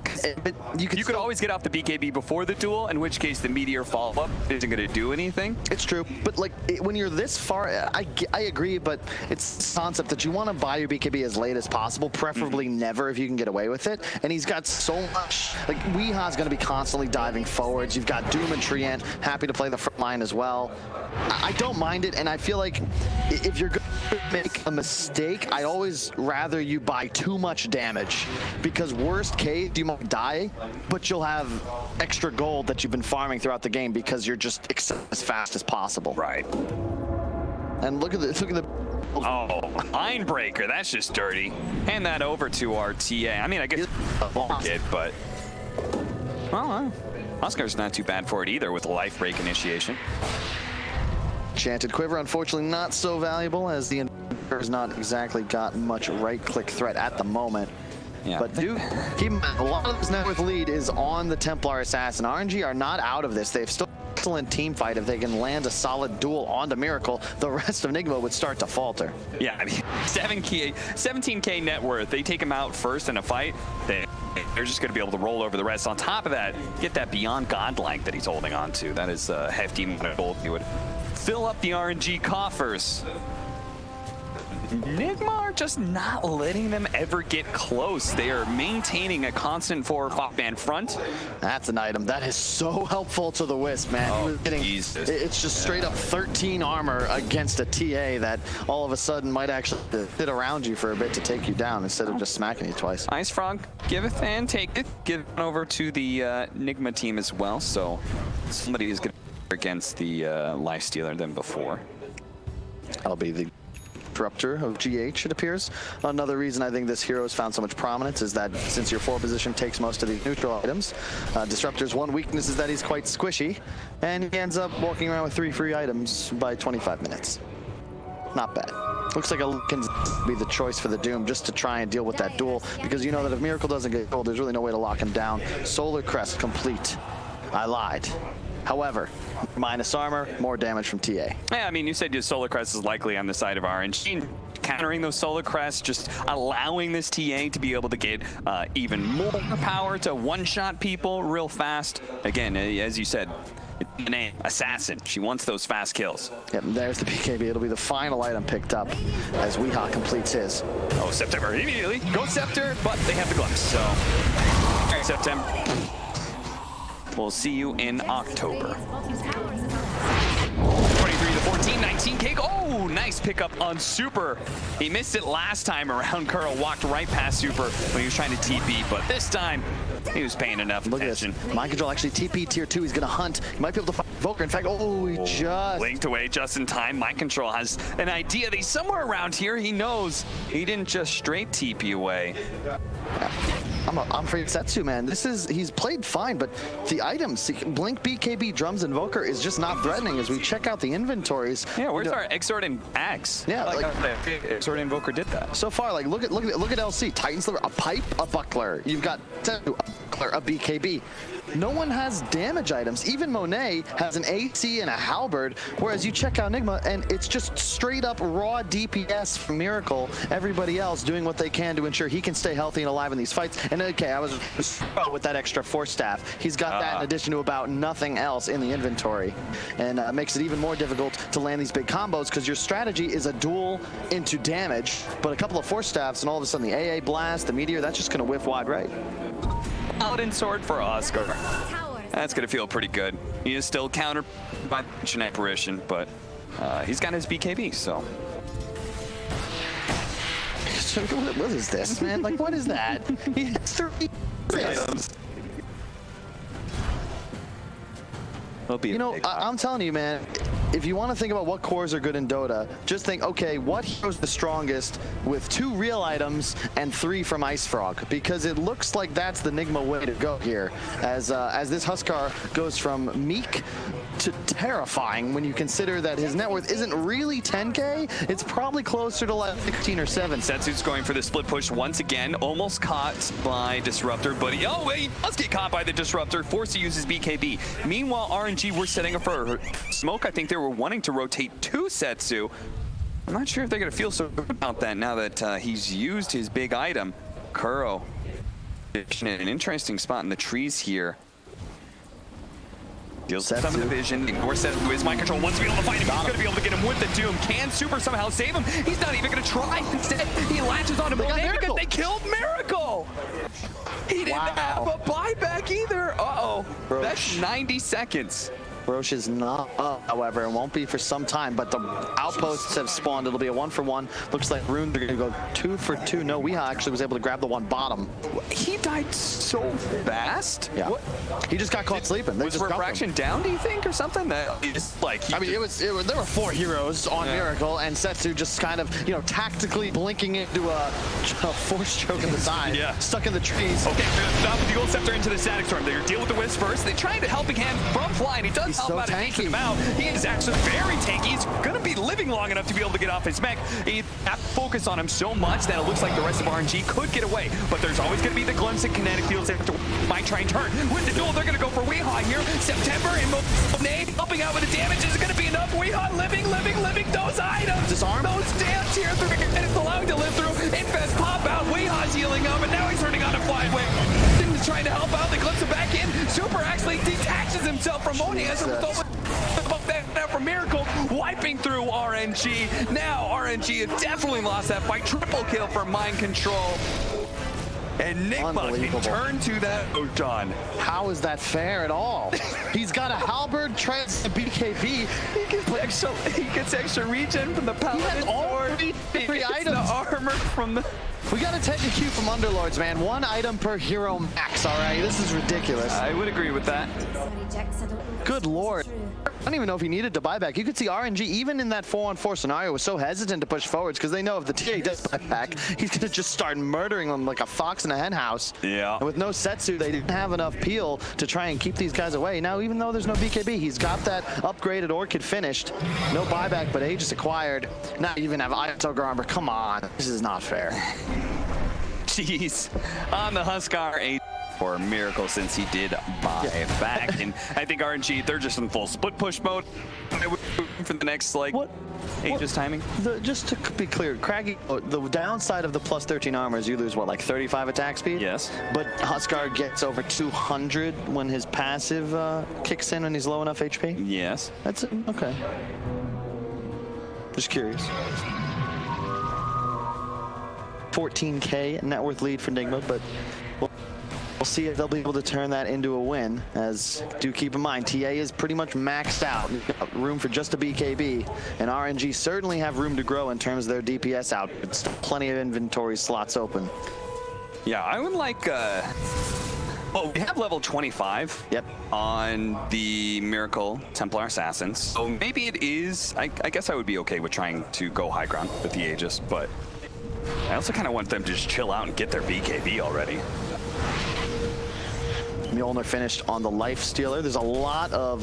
But you could always get off the BKB before the duel, in which case the meteor follow-up isn't going to do anything. It's true, but like when you're this far, I agree, but it's this concept that you want to buy your BKB as late as possible, preferably never if you can get away with it. And he's got so much, like Weeha's going to be constantly diving forwards. You've got Doom and Trient happy to play the front line as well. I don't mind it, and I feel like if you're going to make a mistake, I'd always rather you buy too much damage, because worst case, you might die, but you'll have extra gold that you've been farming throughout the game because you're just as fast as possible. Right. And look at the Oh, line breaker, that's just dirty. Hand that over to our TA. I mean, I guess it, but well, Oscar's not too bad for it either with the life break initiation. Enchanted Quiver, unfortunately not so valuable, as the Invader has not exactly got much right-click threat at the moment. Yeah. But do keep in mind, a lot of this net worth lead is on the Templar Assassin. RNG are not out of this. They've still excellent team fight. If they can land a solid duel onto Miracle, the rest of NIGMA would start to falter. Yeah, I mean, 17K net worth. They take him out first in a fight. They're just going to be able to roll over the rest. On top of that, get that beyond godlike that he's holding on to. That is a hefty amount of gold. He would fill up the RNG coffers. NIGMA are just not letting them ever get close. They are maintaining a constant 4 or 5 man front. That's an item that is so helpful to the Wisp, man. Oh, it's just straight up 13 armor against a TA that all of a sudden might actually sit around you for a bit to take you down instead of just smacking you twice. Ice Frog, giveth and taketh. Give it over to the NIGMA team as well. So somebody is going to against the Life Stealer than before. That'll be the Disruptor of GH, it appears. Another reason I think this hero has found so much prominence is that since your 4 position takes most of these neutral items, Disruptor's one weakness is that he's quite squishy, and he ends up walking around with 3 free items by 25 minutes. Not bad. Looks like a can be the choice for the Doom just to try and deal with that duel, because you know that if Miracle doesn't get gold, there's really no way to lock him down. Solar Crest complete. I lied. However, minus armor, more damage from TA. Yeah, I mean, you said your Solar Crest is likely on the side of RNG. Countering those Solar Crests, just allowing this TA to be able to get even more power to one-shot people real fast. Again, as you said, the name, Assassin. She wants those fast kills. Yep, there's the BKB. It'll be the final item picked up as Weehaw completes his. Oh, September immediately. Go Scepter, but they have the glimpse, so. All right, September. We'll see you in October. 23 to 14, 19 cake. Oh, nice pickup on Super. He missed it last time around. Curl walked right past Super when he was trying to TP, but this time he was paying enough attention. Mind Control actually TP tier 2. He's going to hunt. He might be able to find Volker. In fact, he just blinked away just in time. Mind Control has an idea that he's somewhere around here. He knows he didn't just straight TP away. I'm afraid Setsu, man. He's played fine, but the items, Blink, BKB, Drums, and Volker is just not threatening as we check out the inventories. Yeah, where's our Exort and Axe? Yeah, like Exort and Volker did that. So far, like look at LC, Titan Sliver, a pipe, a buckler. You've got Setsu, a buckler, a BKB. No one has damage items. Even Monet has an AC and a halberd, whereas you check out NIGMA and it's just straight up raw DPS from Miracle. Everybody else doing what they can to ensure he can stay healthy and alive in these fights. And okay, I was with that extra Force Staff. He's got that in addition to about nothing else in the inventory. And makes it even more difficult to land these big combos because your strategy is a duel into damage, but a couple of Force Staffs and all of a sudden the AA Blast, the Meteor, that's just going to whiff wide right. Paladin Sword for Oscar. That's going to feel pretty good. He is still countered by an Apparition, but he's got his BKB, so. So what is this, man? Like, what is that? He has 3 items. You know, I'm telling you, man, if you want to think about what cores are good in Dota, just think, okay, what hero's the strongest with 2 real items and 3 from Ice Frog? Because it looks like that's the NIGMA way to go here, as this Huskar goes from meek to terrifying when you consider that his net worth isn't really 10K. It's probably closer to like 16 or 7. Setsu's going for the split push once again, almost caught by Disruptor, but he does get caught by the Disruptor, forced to use his BKB. Meanwhile, RNG were setting up for smoke. I think they were wanting to rotate to Setsu. I'm not sure if they're going to feel so good about that now that he's used his big item. Kuro in an interesting spot in the trees here. Deals some of the vision, ignores Setsu. His mind control wants to be able to fight him. He's going to be able to get him with the Doom. Can Super somehow save him? He's not even going to try. Instead, he latches onto Monet because they killed Miracle. He didn't have a buyback either. Uh-oh. That's 90 seconds. Roche is not up, however, and won't be for some time, but the outposts have spawned. It'll be a 1-for-1. Looks like Runes are going to go 2-for-2. No, Weehaw actually was able to grab the one bottom. He died so fast? Yeah. What? He just got caught sleeping. They was Refraction down, do you think, or something? That just, like, I mean, there were 4 heroes on Miracle, and Setsu just kind of, you know, tactically blinking into a force choke in the side. Stuck in the trees. Okay, stop with the Gold Scepter into the Static Storm. They deal with the Wisp first. They tried to helping hand from flying. He does help out taking him out. He is actually very tanky. He's going to be living long enough to be able to get off his mech. He has to focus on him so much that it looks like the rest of RNG could get away. But there's always going to be the glimpse in kinetic fields after might try and turn. With the duel, they're going to go for Weehaw here. September and Monet helping out with the damage. Is it going to be enough? Weehaw living those items. Disarm. Those dance here. 3 minutes allowing to live through. Infest pop out. Weehaw's healing up, and now he's turning on a flyway. Trying to help out. They glimpse him back in. Super actually detaches himself from Monet as a result of that from Miracle, wiping through RNG. Now RNG has definitely lost that fight. Triple kill for Mind Control. And NIGMA can turn to that Ojon. How is that fair at all? He's got a halberd, trans, and BKB. He gets extra regen from the Paladin Sword. Three items. The armor from the... We got to take a cue from Underlords, man. 1 item per hero max, all right? This is ridiculous. I would agree with that. Good lord. I don't even know if he needed to buy back. You could see RNG, even in that 4-on-4 scenario, was so hesitant to push forwards because they know if the TA does buy back, he's going to just start murdering them like a fox in a hen house. Yeah. And with no Setsu, they didn't have enough peel to try and keep these guys away. Now, even though there's no BKB, he's got that upgraded Orchid finished. No buyback, but Aegis acquired. Not even have Iotogar armor. Come on. This is not fair. Jeez. On the Huskar, for Miracle since he did buy back. And I think RNG, they're just in full split push mode for the next, like, Aegis timing. Just to be clear, Craggy, the downside of the plus 13 armor is you lose, what, like 35 attack speed? Yes. But Huskar gets over 200 when his passive kicks in when he's low enough HP? Yes. That's it. Okay. Just curious. 14K net worth lead for NIGMA, but we'll see if they'll be able to turn that into a win, as do keep in mind, TA is pretty much maxed out. You've got room for just a BKB, and RNG certainly have room to grow in terms of their DPS out. It's plenty of inventory slots open. Yeah, I would like, well, we have level 25 on the Miracle Templar Assassins, so maybe it is, I guess I would be okay with trying to go high ground with the Aegis, but I also kind of want them to just chill out and get their BKB already. Mjolnir finished on the Life Stealer. There's a lot of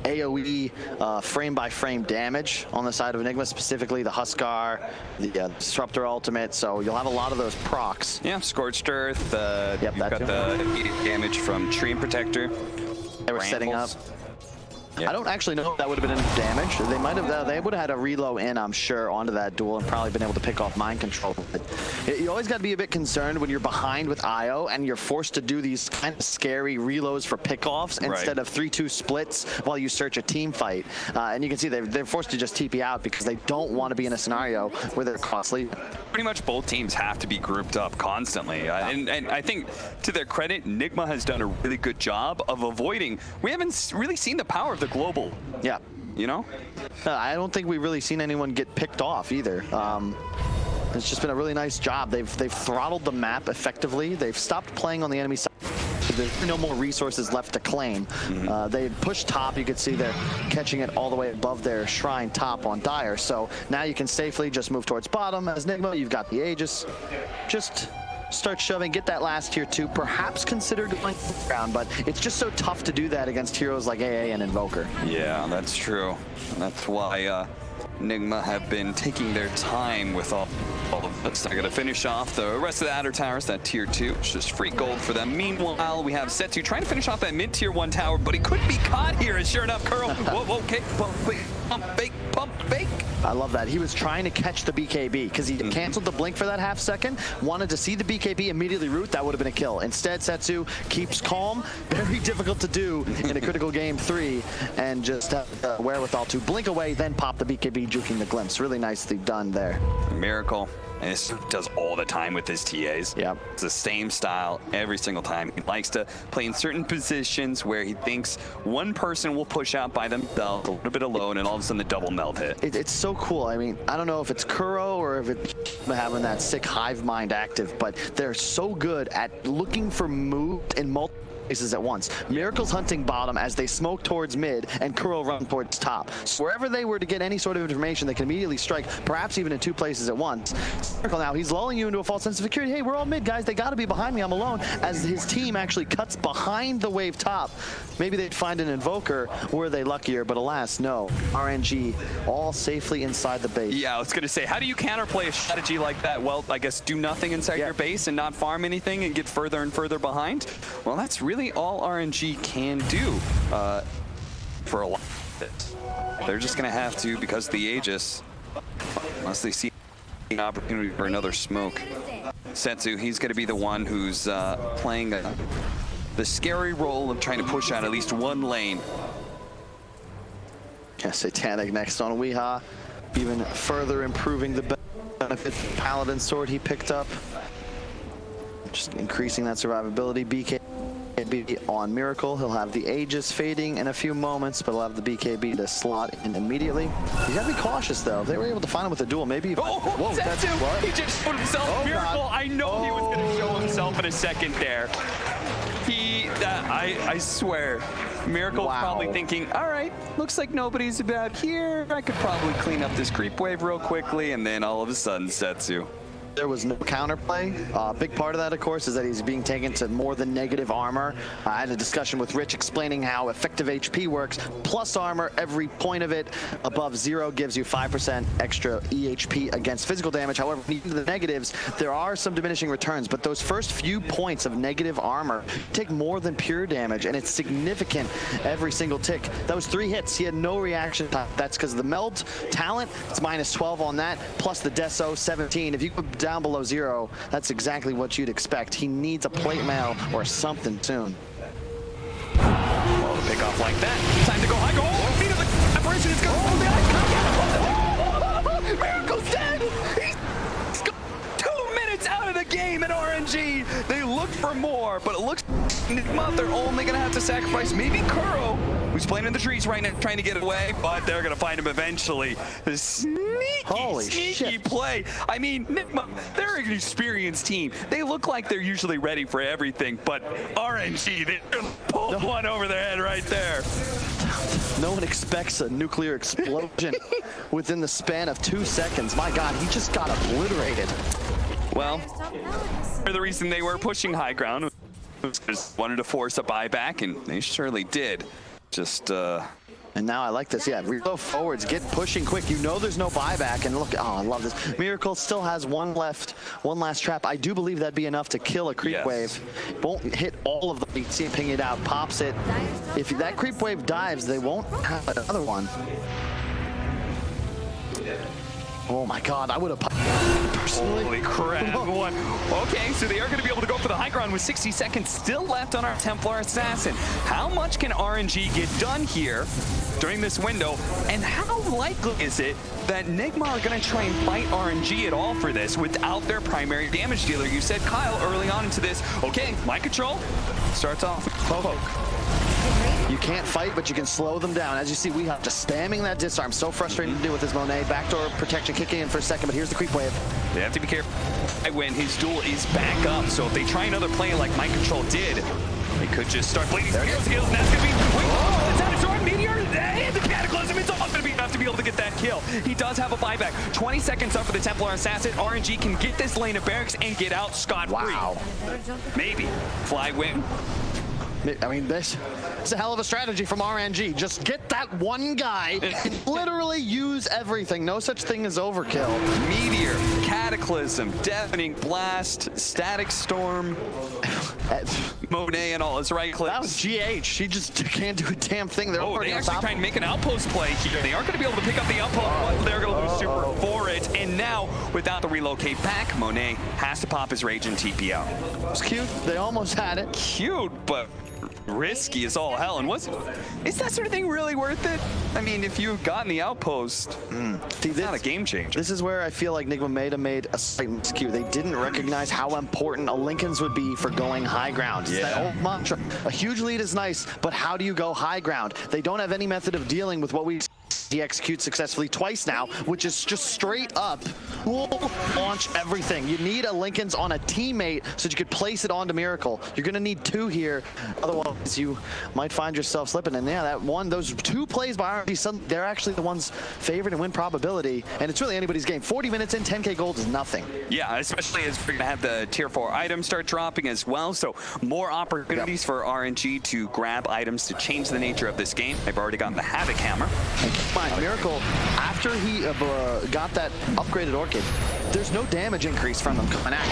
AoE frame-by-frame damage on the side of Enigma, specifically the Huskar, the Disruptor Ultimate, so you'll have a lot of those procs. Yeah, Scorched Earth, Yep, you've got the immediate damage from Tree and Protector. They were setting up. Yeah. I don't actually know if that would have been enough damage. They might have. They would have had a reload in, I'm sure, onto that duel and probably been able to pick off mind control. But you always got to be a bit concerned when you're behind with IO and you're forced to do these kind of scary reloads for pickoffs instead of 3-2 splits while you search a team fight. And you can see they're forced to just TP out because they don't want to be in a scenario where they're costly. Pretty much both teams have to be grouped up constantly. And I think, to their credit, NIGMA has done a really good job of avoiding. We haven't really seen the power of the global. Yeah. You know? I don't think we've really seen anyone get picked off either. It's just been a really nice job. They've throttled the map effectively. They've stopped playing on the enemy side. There's no more resources left to claim. They pushed top. You could see they're catching it all the way above their shrine top on Dire. So now you can safely just move towards bottom. As NIGMA, you've got the Aegis. Just start shoving, get that last tier 2, perhaps consider going ground, but it's just so tough to do that against heroes like AA and Invoker. Yeah, that's true. That's why NIGMA have been taking their time with all of this. They're going to finish off the rest of the outer towers, that tier 2. It's just free gold for them. Meanwhile, we have Setsu trying to finish off that mid tier 1 tower, but he couldn't be caught here, and sure enough, Curl, whoa, okay, pump, bake. I love that. He was trying to catch the BKB because he canceled the blink for that half second, wanted to see the BKB immediately root. That would have been a kill. Instead, Setsu keeps calm. Very difficult to do in a critical game 3, and just have the wherewithal to blink away, then pop the BKB, juking the glimpse. Really nicely done there. Miracle. And this does all the time with his TAs. Yep. It's the same style every single time. He likes to play in certain positions where he thinks one person will push out by themselves, a little bit alone, and all of a sudden the double meld hit. It's so cool. I mean, I don't know if it's Kuro or if it's having that sick hive mind active, but they're so good at looking for moves in multiple places at once. Miracle's hunting bottom as they smoke towards mid, and Kuro run towards top. So wherever they were to get any sort of information, they can immediately strike, perhaps even in 2 places at once. Miracle now, he's lulling you into a false sense of security. Hey, we're all mid, guys. They got to be behind me. I'm alone. As his team actually cuts behind the wave top. Maybe they'd find an Invoker. Were they luckier? But alas, no. RNG all safely inside the base. Yeah, I was going to say, how do you counterplay a strategy like that? Well, I guess do nothing inside your base and not farm anything and get further and further behind? Well, that's really all RNG can do for a lot of it. They're just going to have to, because of the Aegis, unless they see an opportunity for another smoke. Setsu, he's going to be the one who's playing the scary role of trying to push out at least one lane. Yeah, Satanic next on Weeha, even further improving the benefit of the Paladin sword he picked up. Just increasing that survivability. BKB on Miracle. He'll have the Aegis fading in a few moments, but he'll have the BKB to slot in immediately. You gotta be cautious though. If they were able to find him with a duel, maybe. Whoa, that's what? He just showed himself. Miracle. God. I know he was gonna show himself in a second there. I swear, Miracle's probably thinking, all right, looks like nobody's about here. I could probably clean up this creep wave real quickly, and then all of a sudden, Setsu. there was no counterplay. A big part of that, of course, is that he's being taken to more than negative armor. I had a discussion with Rich explaining how effective HP works. Plus armor, every point of it above 0 gives you 5% extra EHP against physical damage. However, when you get to the negatives, there are some diminishing returns, but those first few points of negative armor take more than pure damage, and it's significant every single tick. That was 3 hits. He had no reaction time. That's because of the meld talent. It's minus 12 on that, plus the Deso 17. If you go down below 0, that's exactly what you'd expect. He needs a plate mail or something soon. Well, to pick off like that. Time to go high. Oh, feet of the apparition is going. Oh, the Miracle's dead. He's got 2 minutes out of the game at RNG. They looked for more, but it looks NIGMA, they're only going to have to sacrifice maybe Kuro, who's playing in the trees right now, trying to get away, but they're going to find him eventually. The sneaky play. I mean, NIGMA, they're an experienced team. They look like they're usually ready for everything, but RNG, they pulled one over their head right there. No one expects a nuclear explosion within the span of 2 seconds. My God, he just got obliterated. Well, for the reason they were pushing high ground, just wanted to force a buyback, and they surely did. Just, And now I like this, yeah, reload forwards, get pushing quick. You know there's no buyback, and look, oh, I love this. Miracle still has one last trap. I do believe that'd be enough to kill a creep wave. Won't hit all of them. You can see him ping it out, pops it. If that creep wave dives, they won't have another one. Oh my God, I would have personally. Holy crap. Okay, so they are going to be able to go for the high ground with 60 seconds still left on our Templar Assassin. How much can RNG get done here during this window? And how likely is it that NIGMA are going to try and fight RNG at all for this without their primary damage dealer? You said, Kyle, early on into this, okay, my control starts off with poke. You can't fight, but you can slow them down. As you see, we have just spamming that disarm. So frustrating to do with this Monet. Backdoor protection kicking in for a second, but here's the creep wave. They have to be careful when his duel is back up. So if they try another play like Mind Control did, they could just start bleeding skills, and that's going to be... Wait, it's out of sword, Meteor, and the Cataclysm. It's almost going to be enough to be able to get that kill. He does have a buyback. 20 seconds up for the Templar Assassin. RNG can get this lane of barracks and get out scot-free. Wow. Maybe. Fly win. I mean, this is a hell of a strategy from RNG. Just get that one guy and literally use everything. No such thing as overkill. Meteor, Cataclysm, Deafening Blast, Static Storm, Monet and all his right clicks. That was GH. He just can't do a damn thing. They're they actually try and make an outpost play here. They aren't going to be able to pick up the outpost. They're going to lose super for it. And now, without the relocate back, Monet has to pop his rage and TP out. It was cute. They almost had it. Cute, but risky as all hell. And is that sort of thing really worth it? I mean, if you had gotten the outpost, it's not a game changer. This is where I feel like NIGMA made a slight miscue. They didn't recognize how important a Lincoln's would be for going high ground. It's that old mantra. A huge lead is nice, but how do you go high ground? They don't have any method of dealing with what he executes successfully twice now, which is just straight up launch everything. You need a Lincoln's on a teammate so that you could place it onto Miracle. You're going to need 2 here, otherwise you might find yourself slipping. And yeah, those 2 plays by RNG, they're actually the ones favored in win probability, and it's really anybody's game. 40 minutes in, 10k gold is nothing. Yeah, especially as we're going to have the tier 4 items start dropping as well, so more opportunities for RNG to grab items to change the nature of this game. They've already gotten the Havoc Hammer. Miracle, after he got that upgraded Orchid, there's no damage increase from him coming out.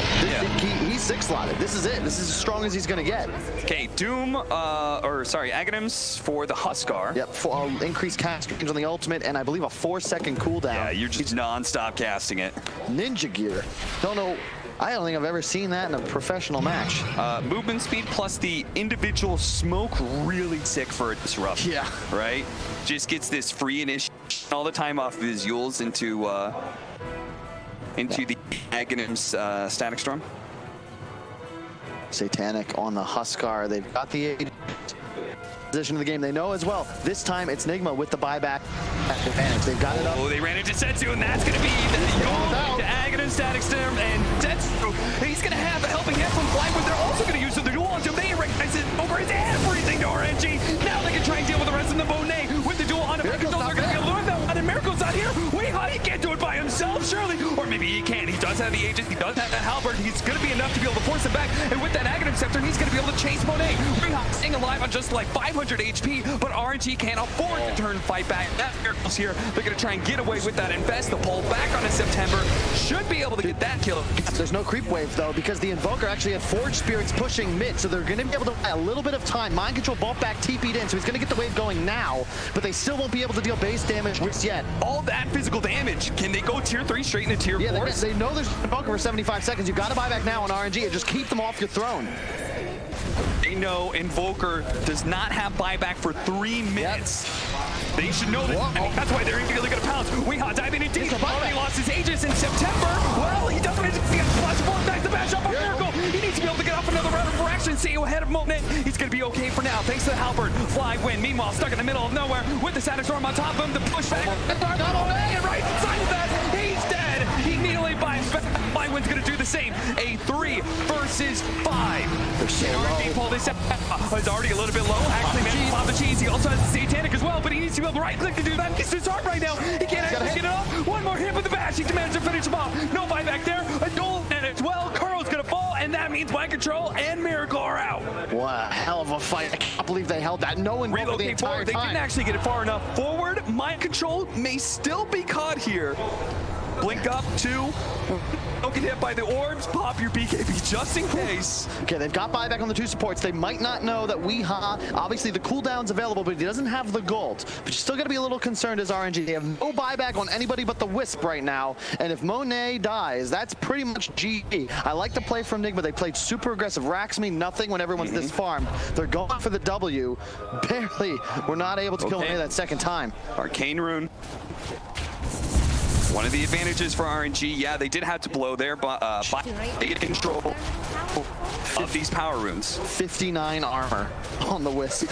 He's 6-slotted. This is it. This is as strong as he's going to get. Okay, Doom, Aghanims for the Huskar. Yep, increased cast range on the ultimate, and I believe a 4-second cooldown. Yeah, you're just non-stop casting it. Ninja gear. I don't think I've ever seen that in a professional match. Movement speed plus the individual smoke, really sick for a disrupt. Yeah. Right? Just gets this free initiation all the time off of his Yules into the Aghanims Static Storm. Satanic on the Huskar. They've got the position of the game. They know as well. This time it's NIGMA with the buyback advantage. They've got it up. Oh, they ran into Setsu, and that's going to be the Aghanims Static Storm, and Setsu, he's going to have a helping hand from Flywood. They're also going to use the duel on him. They recognize it over his everything to RNG. Now they can try and deal with the rest of the Monet with the duel on him. They're going to be able to learn that one, and Miracle's out here. Wait, he can't do it by himself, surely. Or maybe he can. He does does have the Aegis, he does have that halberd, he's going to be enough to be able to force him back, and with that Aghanim Scepter, he's going to be able to chase Monet. Rehab staying alive on just like 500 HP, but RNG can't afford to turn fight back. That Miracle's here, they're going to try and get away with that invest, the pull back on a September, should be able to get that kill. There's no creep wave though, because the Invoker actually had Forge Spirits pushing mid, so they're going to be able to buy a little bit of time. Mind Control bump back TP'd in, so he's going to get the wave going now, but they still won't be able to deal base damage just yet. All that physical damage, can they go tier 3 straight into tier 4? Yeah, they know there's an Invoker for 75 seconds. You got to buy back now on RNG and just keep them off your throne. They know Invoker does not have buyback for 3 minutes. They should know that. I mean, that's why they're really going to pounce. Weehaw diving in deep. Already lost his Aegis in September. Well, he doesn't get plus 4 back to bash up on Miracle. He needs to be able to get off another round of fraction. See you ahead of Monet. He's going to be okay for now. Thanks to the halberd. Fly win. Meanwhile, stuck in the middle of nowhere with the Static Storm on top of him. The push back. And right inside of that, he's dead. He immediately buys back. Flywind's going to do the same. A 3 versus 5. They're so RNG pull this out. It's already a little bit low. Actually, man, pop the cheese. He also has the Satanic as well, but he needs to be able to right-click to do that. He's disarmed right now. He can't actually get it off. One more hit with the bash. He demands to finish him off. No buyback there. A duel and as well. Kuro's going to fall, and that means Mind Control and Miracle are out. What a hell of a fight. I can't believe they held that. No one relocate the entire forward. They didn't actually get it far enough forward. Mind Control may still be caught here. Blink up, 2. Don't get hit by the orbs. Pop your BKB just in case. Okay, they've got buyback on the 2 supports. They might not know that Weehaw, obviously the cooldown's available, but he doesn't have the gold. But you still got to be a little concerned as RNG. They have no buyback on anybody but the Wisp right now. And if Monet dies, that's pretty much GG. I like the play from NIGMA. They played super aggressive. Racks mean nothing when everyone's this farmed. They're going for the W. Barely. We're not able to kill Monet that second time. Arcane Rune. One of the advantages for RNG, yeah, they did have to blow there, but they get control of these power runes. 59 armor on the Wisp.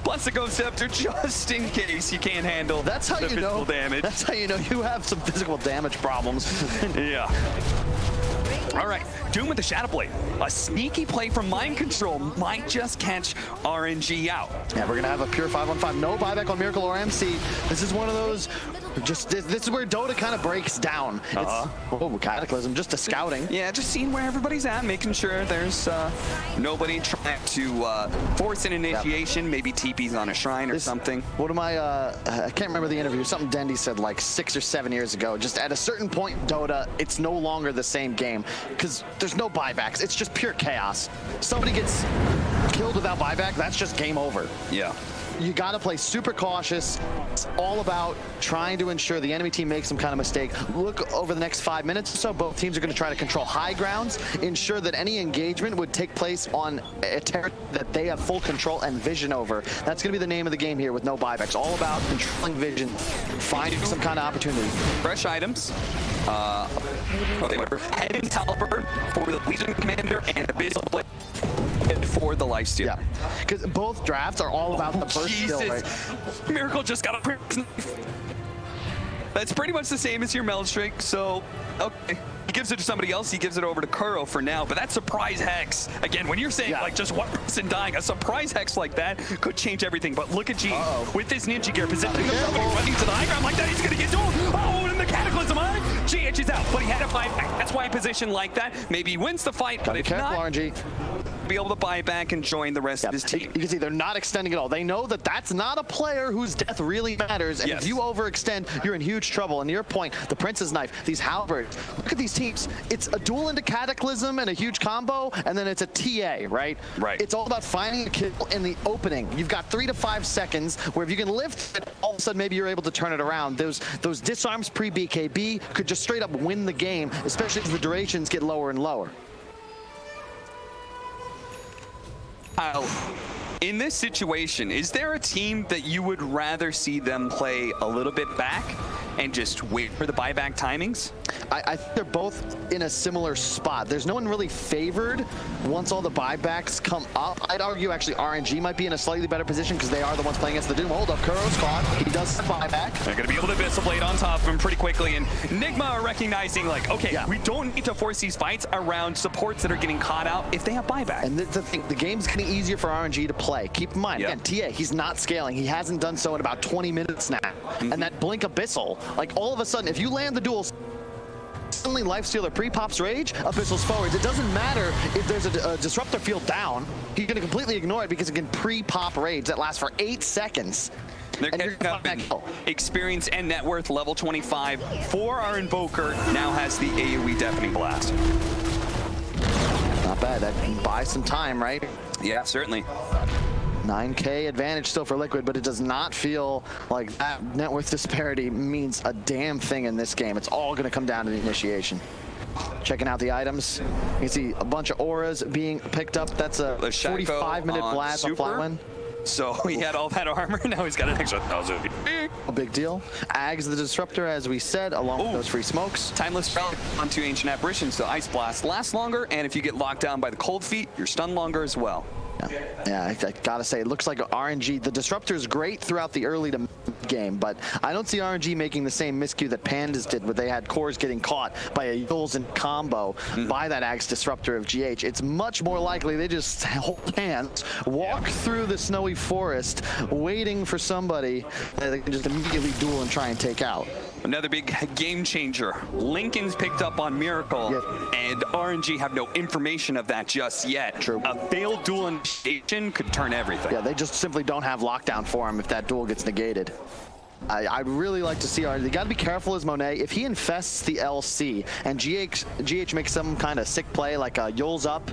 Plus the Ghost Scepter, just in case you can't handle that's how the you physical know, damage. That's how you know you have some physical damage problems. Yeah. All right, Doom with the Shadow Blade. A sneaky play from Mind Control might just catch RNG out. Yeah, we're gonna have a pure 5-on-5. No buyback on Miracle or MC. This is one of those, this is where Dota kind of breaks down. It's, oh, Cataclysm, just a scouting. Yeah, just seeing where everybody's at, making sure there's nobody trying to force an initiation, maybe TP's on a shrine or something. What am I can't remember the interview, something Dendy said like 6 or 7 years ago. Just at a certain point in Dota, it's no longer the same game because there's no buybacks. It's just pure chaos. Somebody gets killed without buyback, that's just game over. Yeah. You got to play super cautious. It's all about trying to ensure the enemy team makes some kind of mistake. Look, over the next 5 minutes or so, both teams are going to try to control high grounds, ensure that any engagement would take place on a territory that they have full control and vision over. That's going to be the name of the game here with no buybacks. All about controlling vision, finding some kind of opportunity. Fresh items. Heaven's Halberd for the Legion Commander and Abyssal Blade for the lifesteal. Yeah, because both drafts are all about the burst skill, right? Miracle just got a That's pretty much the same as your Meldstrike, so okay. He gives it to somebody else, he gives it over to Kuro for now, but that surprise hex, again, when you're saying like just one person dying, a surprise hex like that could change everything, but look at G with this ninja gear, positioning himself and running to the high ground like that, he's gonna get dueled. Oh, and the Cataclysm on G edges out, but he had a fight back. That's why he positioned like that. Maybe he wins the fight, but if not, RNG. Be able to buy back and join the rest of his team. You can see they're not extending at all. They know that that's not a player whose death really matters, and if you overextend, you're in huge trouble. And to your point, the Prince's Knife, these halberds, look at these teams. It's a duel into Cataclysm and a huge combo, and then it's a TA, right? Right. It's all about finding a kill in the opening. You've got 3 to 5 seconds where if you can lift it, all of a sudden maybe you're able to turn it around. Those disarms pre-BKB could just straight up win the game, especially as the durations get lower and lower. In this situation, is there a team that you would rather see them play a little bit back and just wait for the buyback timings? I think they're both in a similar spot. There's no one really favored once all the buybacks come up. I'd argue actually RNG might be in a slightly better position because they are the ones playing against the Doom. Hold up, Kuro's caught. He does have buyback. They're going to be able to Abyssal Blade on top of him pretty quickly, and NIGMA are recognizing like, okay, we don't need to force these fights around supports that are getting caught out if they have buyback. And the thing, the game's getting easier for RNG to play. Keep in mind, again, TA, he's not scaling. He hasn't done so in about 20 minutes now. And that Blink Abyssal, like all of a sudden, if you land the duel Suddenly Lifestealer pre-pops Rage, Abyssal's forwards. It doesn't matter if there's a Disruptor field down. He's going to completely ignore it because it can pre-pop Rage that lasts for 8 seconds. They're getting up in experience and net worth level 25. For our Invoker, now has the AoE Deafening Blast. Not bad. That can buy some time, right? Yeah, certainly. 9K advantage still for Liquid, but it does not feel like that net worth disparity means a damn thing in this game. It's all going to come down to the initiation. Checking out the items. You can see a bunch of auras being picked up. That's a 45-minute blast on Flatwind. So he had all that armor, now he's got an extra 1,000. A big deal. Ags the Disruptor, as we said, along with those free smokes. Timeless Relic onto Ancient Apparitions, so Ice Blast lasts longer, and if you get locked down by the Cold Feet, you're stunned longer as well. Yeah, I gotta say, it looks like RNG, the Disruptor is great throughout the early to game, but I don't see RNG making the same miscue that Pandas did, where they had cores getting caught by a Yulzen combo by that Axe Disruptor of GH. It's much more likely they just hold hands, walk through the snowy forest, waiting for somebody that they can just immediately duel and try and take out. Another big game changer. Lincoln's picked up on Miracle, and RNG have no information of that just yet. True. A failed duel initiation could turn everything. Yeah, they just simply don't have lockdown for him if that duel gets negated. I'd really like to see RNG. They got to be careful as Monet. If he infests the LC and GH makes some kind of sick play like a Yul's up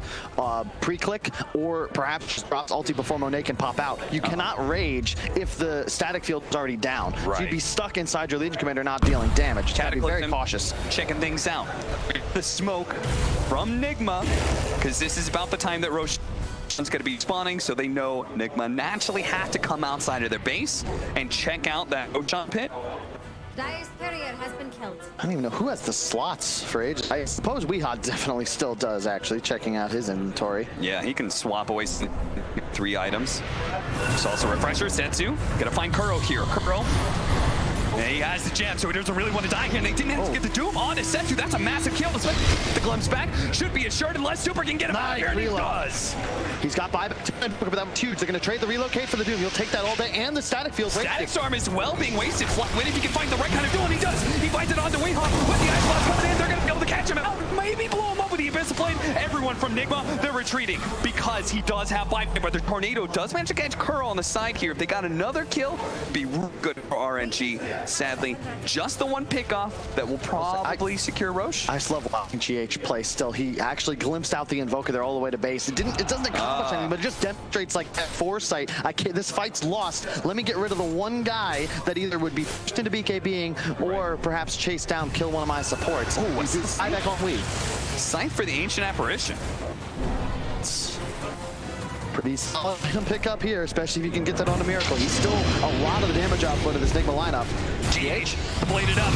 pre-click, or perhaps just drops ulti before Monet can pop out, you cannot rage if the static field is already down. Right. So you'd be stuck inside your Legion Commander not dealing damage. Got to be very cautious. Checking things out. The smoke from NIGMA, because this is about the time that Roche is going to be spawning, so they know NIGMA naturally have to come outside of their base and check out that Ocean pit. Dire's courier has been killed. I don't even know who has the slots for Aegis. I suppose Weehawk definitely still does, actually, checking out his inventory. Yeah, he can swap away 3 items. There's also Refresher, Setsu. Gotta find Kuro here. Kuro. And he has the gem, so he doesn't really want to die here. And they didn't have to get the Doom on to Setsu. That's a massive kill. The glimpse back should be assured unless Super can get him out here, and he does. He's got buyback, but that was huge. They're going to trade the relocate for the Doom. He'll take that all day, and the static field. Static Storm is well being wasted. Flatwind, if he can find the right kind of Doom, and he does. He finds it onto Weehawk with the Ice Blast coming in. They're going to be able to catch him out. Maybe blow him up with the Abyss Blade. Everyone from NIGMA, they're retreating because he does have buyback, but the Tornado does manage to catch Curl on the side here. If they got another kill, be good for RNG. Sadly, just the one pickoff that will probably secure Roche. I just love watching GH play still. He actually glimpsed out the Invoker there all the way to base. It doesn't accomplish anything, but it just demonstrates like that foresight. This fight's lost. Let me get rid of the one guy that either would be pushed into BKBing or perhaps chase down, kill one of my supports. Oh, what's this? Buyback on Wii. Sight for the Ancient Apparition. Pretty solid pick up here, especially if you can get that on a Miracle. He's still a lot of the damage output of this NIGMA lineup. GH bladed up.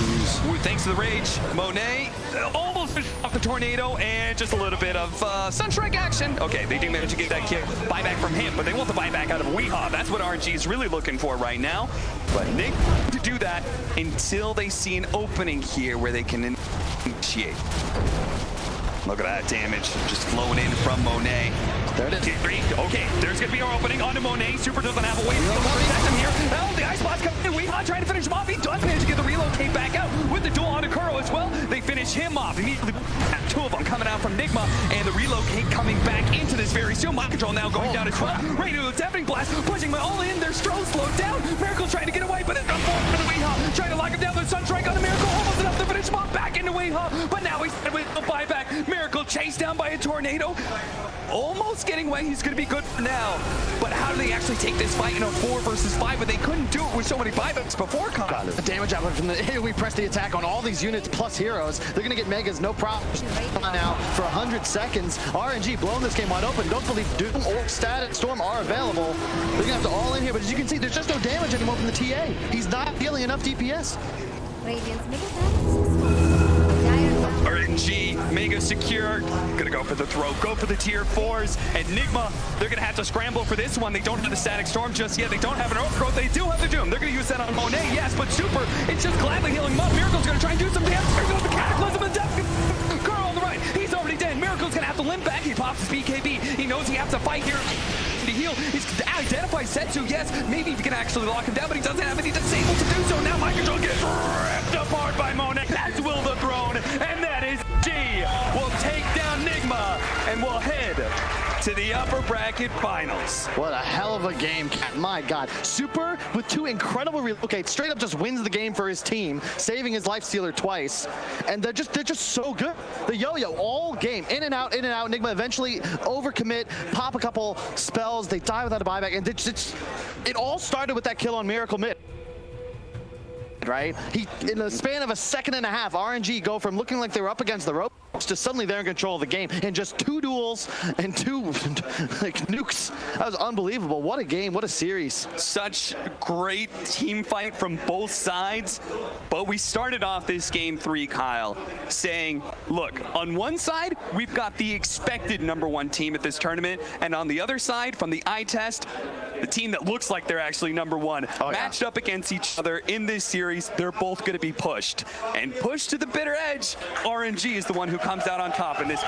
Thanks to the rage. Monet almost finished off the Tornado, and just a little bit of Sunstrike action. Okay, they do manage to get that kick. Buyback from him, but they want the buyback out of Weehawk. That's what RNG is really looking for right now. But Nick to do that until they see an opening here where they can initiate. Look at that damage just flowing in from Monet. There it is. Okay, there's gonna be our opening onto Monet. Super doesn't have a way to protect him here. Oh, the Ice Blast coming in. Weehawk trying to finish him off. He does manage to get the relocate back out with the duel onto Kuro as well. They finish him off. Immediately, 2 of them coming out from NIGMA, and the relocate coming back into this very soon. Mind Control now going down as well. Ready to do a Deafening Blast, pushing them all in. Their Strobe slowed down. Miracle trying to get away, but it's not for the Weehawk. Trying to lock him down. The Sunstrike on the Miracle. Almost enough to finish him off. Back into Weehawk, but now he's with the buyback. Miracle chased down by a Tornado. Almost getting away. He's going to be good for now. But how do they actually take this fight in a 4 versus 5? But they couldn't do it with so many buybacks before. The damage output from the AoE press the attack on all these units plus heroes. They're going to get Megas, no problem. Now for 100 seconds. RNG blowing this game wide open. Don't believe Doom or Static Storm are available. They're going to have to all in here. But as you can see, there's just no damage anymore from the TA. He's not dealing enough DPS. Radiant's middle tower. RNG, Mega secure. Gonna go for the throw, go for the tier 4s. And NIGMA, they're gonna have to scramble for this one. They don't have the Static Storm just yet. They don't have an Overgrowth. They do have the Doom. They're gonna use that on Monet, yes, but Super, it's just gladly healing him up. Miracle's gonna try and do some damage. Here goes the Cataclysm and Death. Girl on the right, he's already dead. Miracle's gonna have to limp back. He pops his BKB. He knows he has to fight here to heal. He's identified Setsu, yes. Maybe he can actually lock him down, but he doesn't have any disable to do so. Now Mind Control gets ripped apart by Monet, as will the throne. And that and we'll head to the upper bracket finals. What a hell of a game, Cat. My God. Super with 2 incredible relocates, straight up just wins the game for his team, saving his life stealer twice. And they're just so good. The yo-yo all game, in and out, in and out. NIGMA eventually overcommit, pop a couple spells, they die without a buyback, and it all started with that kill on Miracle Mid. Right? In the span of a second and a half, RNG go from looking like they were up against the ropes to suddenly they're in control of the game in just 2 duels and 2 like nukes. That was unbelievable. What a game, what a series. Such great team fight from both sides, but we started off this game 3, Kyle, saying, look, on one side, we've got the expected #1 team at this tournament, and on the other side, from the eye test, the team that looks like they're actually #1, matched up against each other in this series. They're both going to be pushed. And pushed to the bitter edge, RNG is the one who comes out on top in this.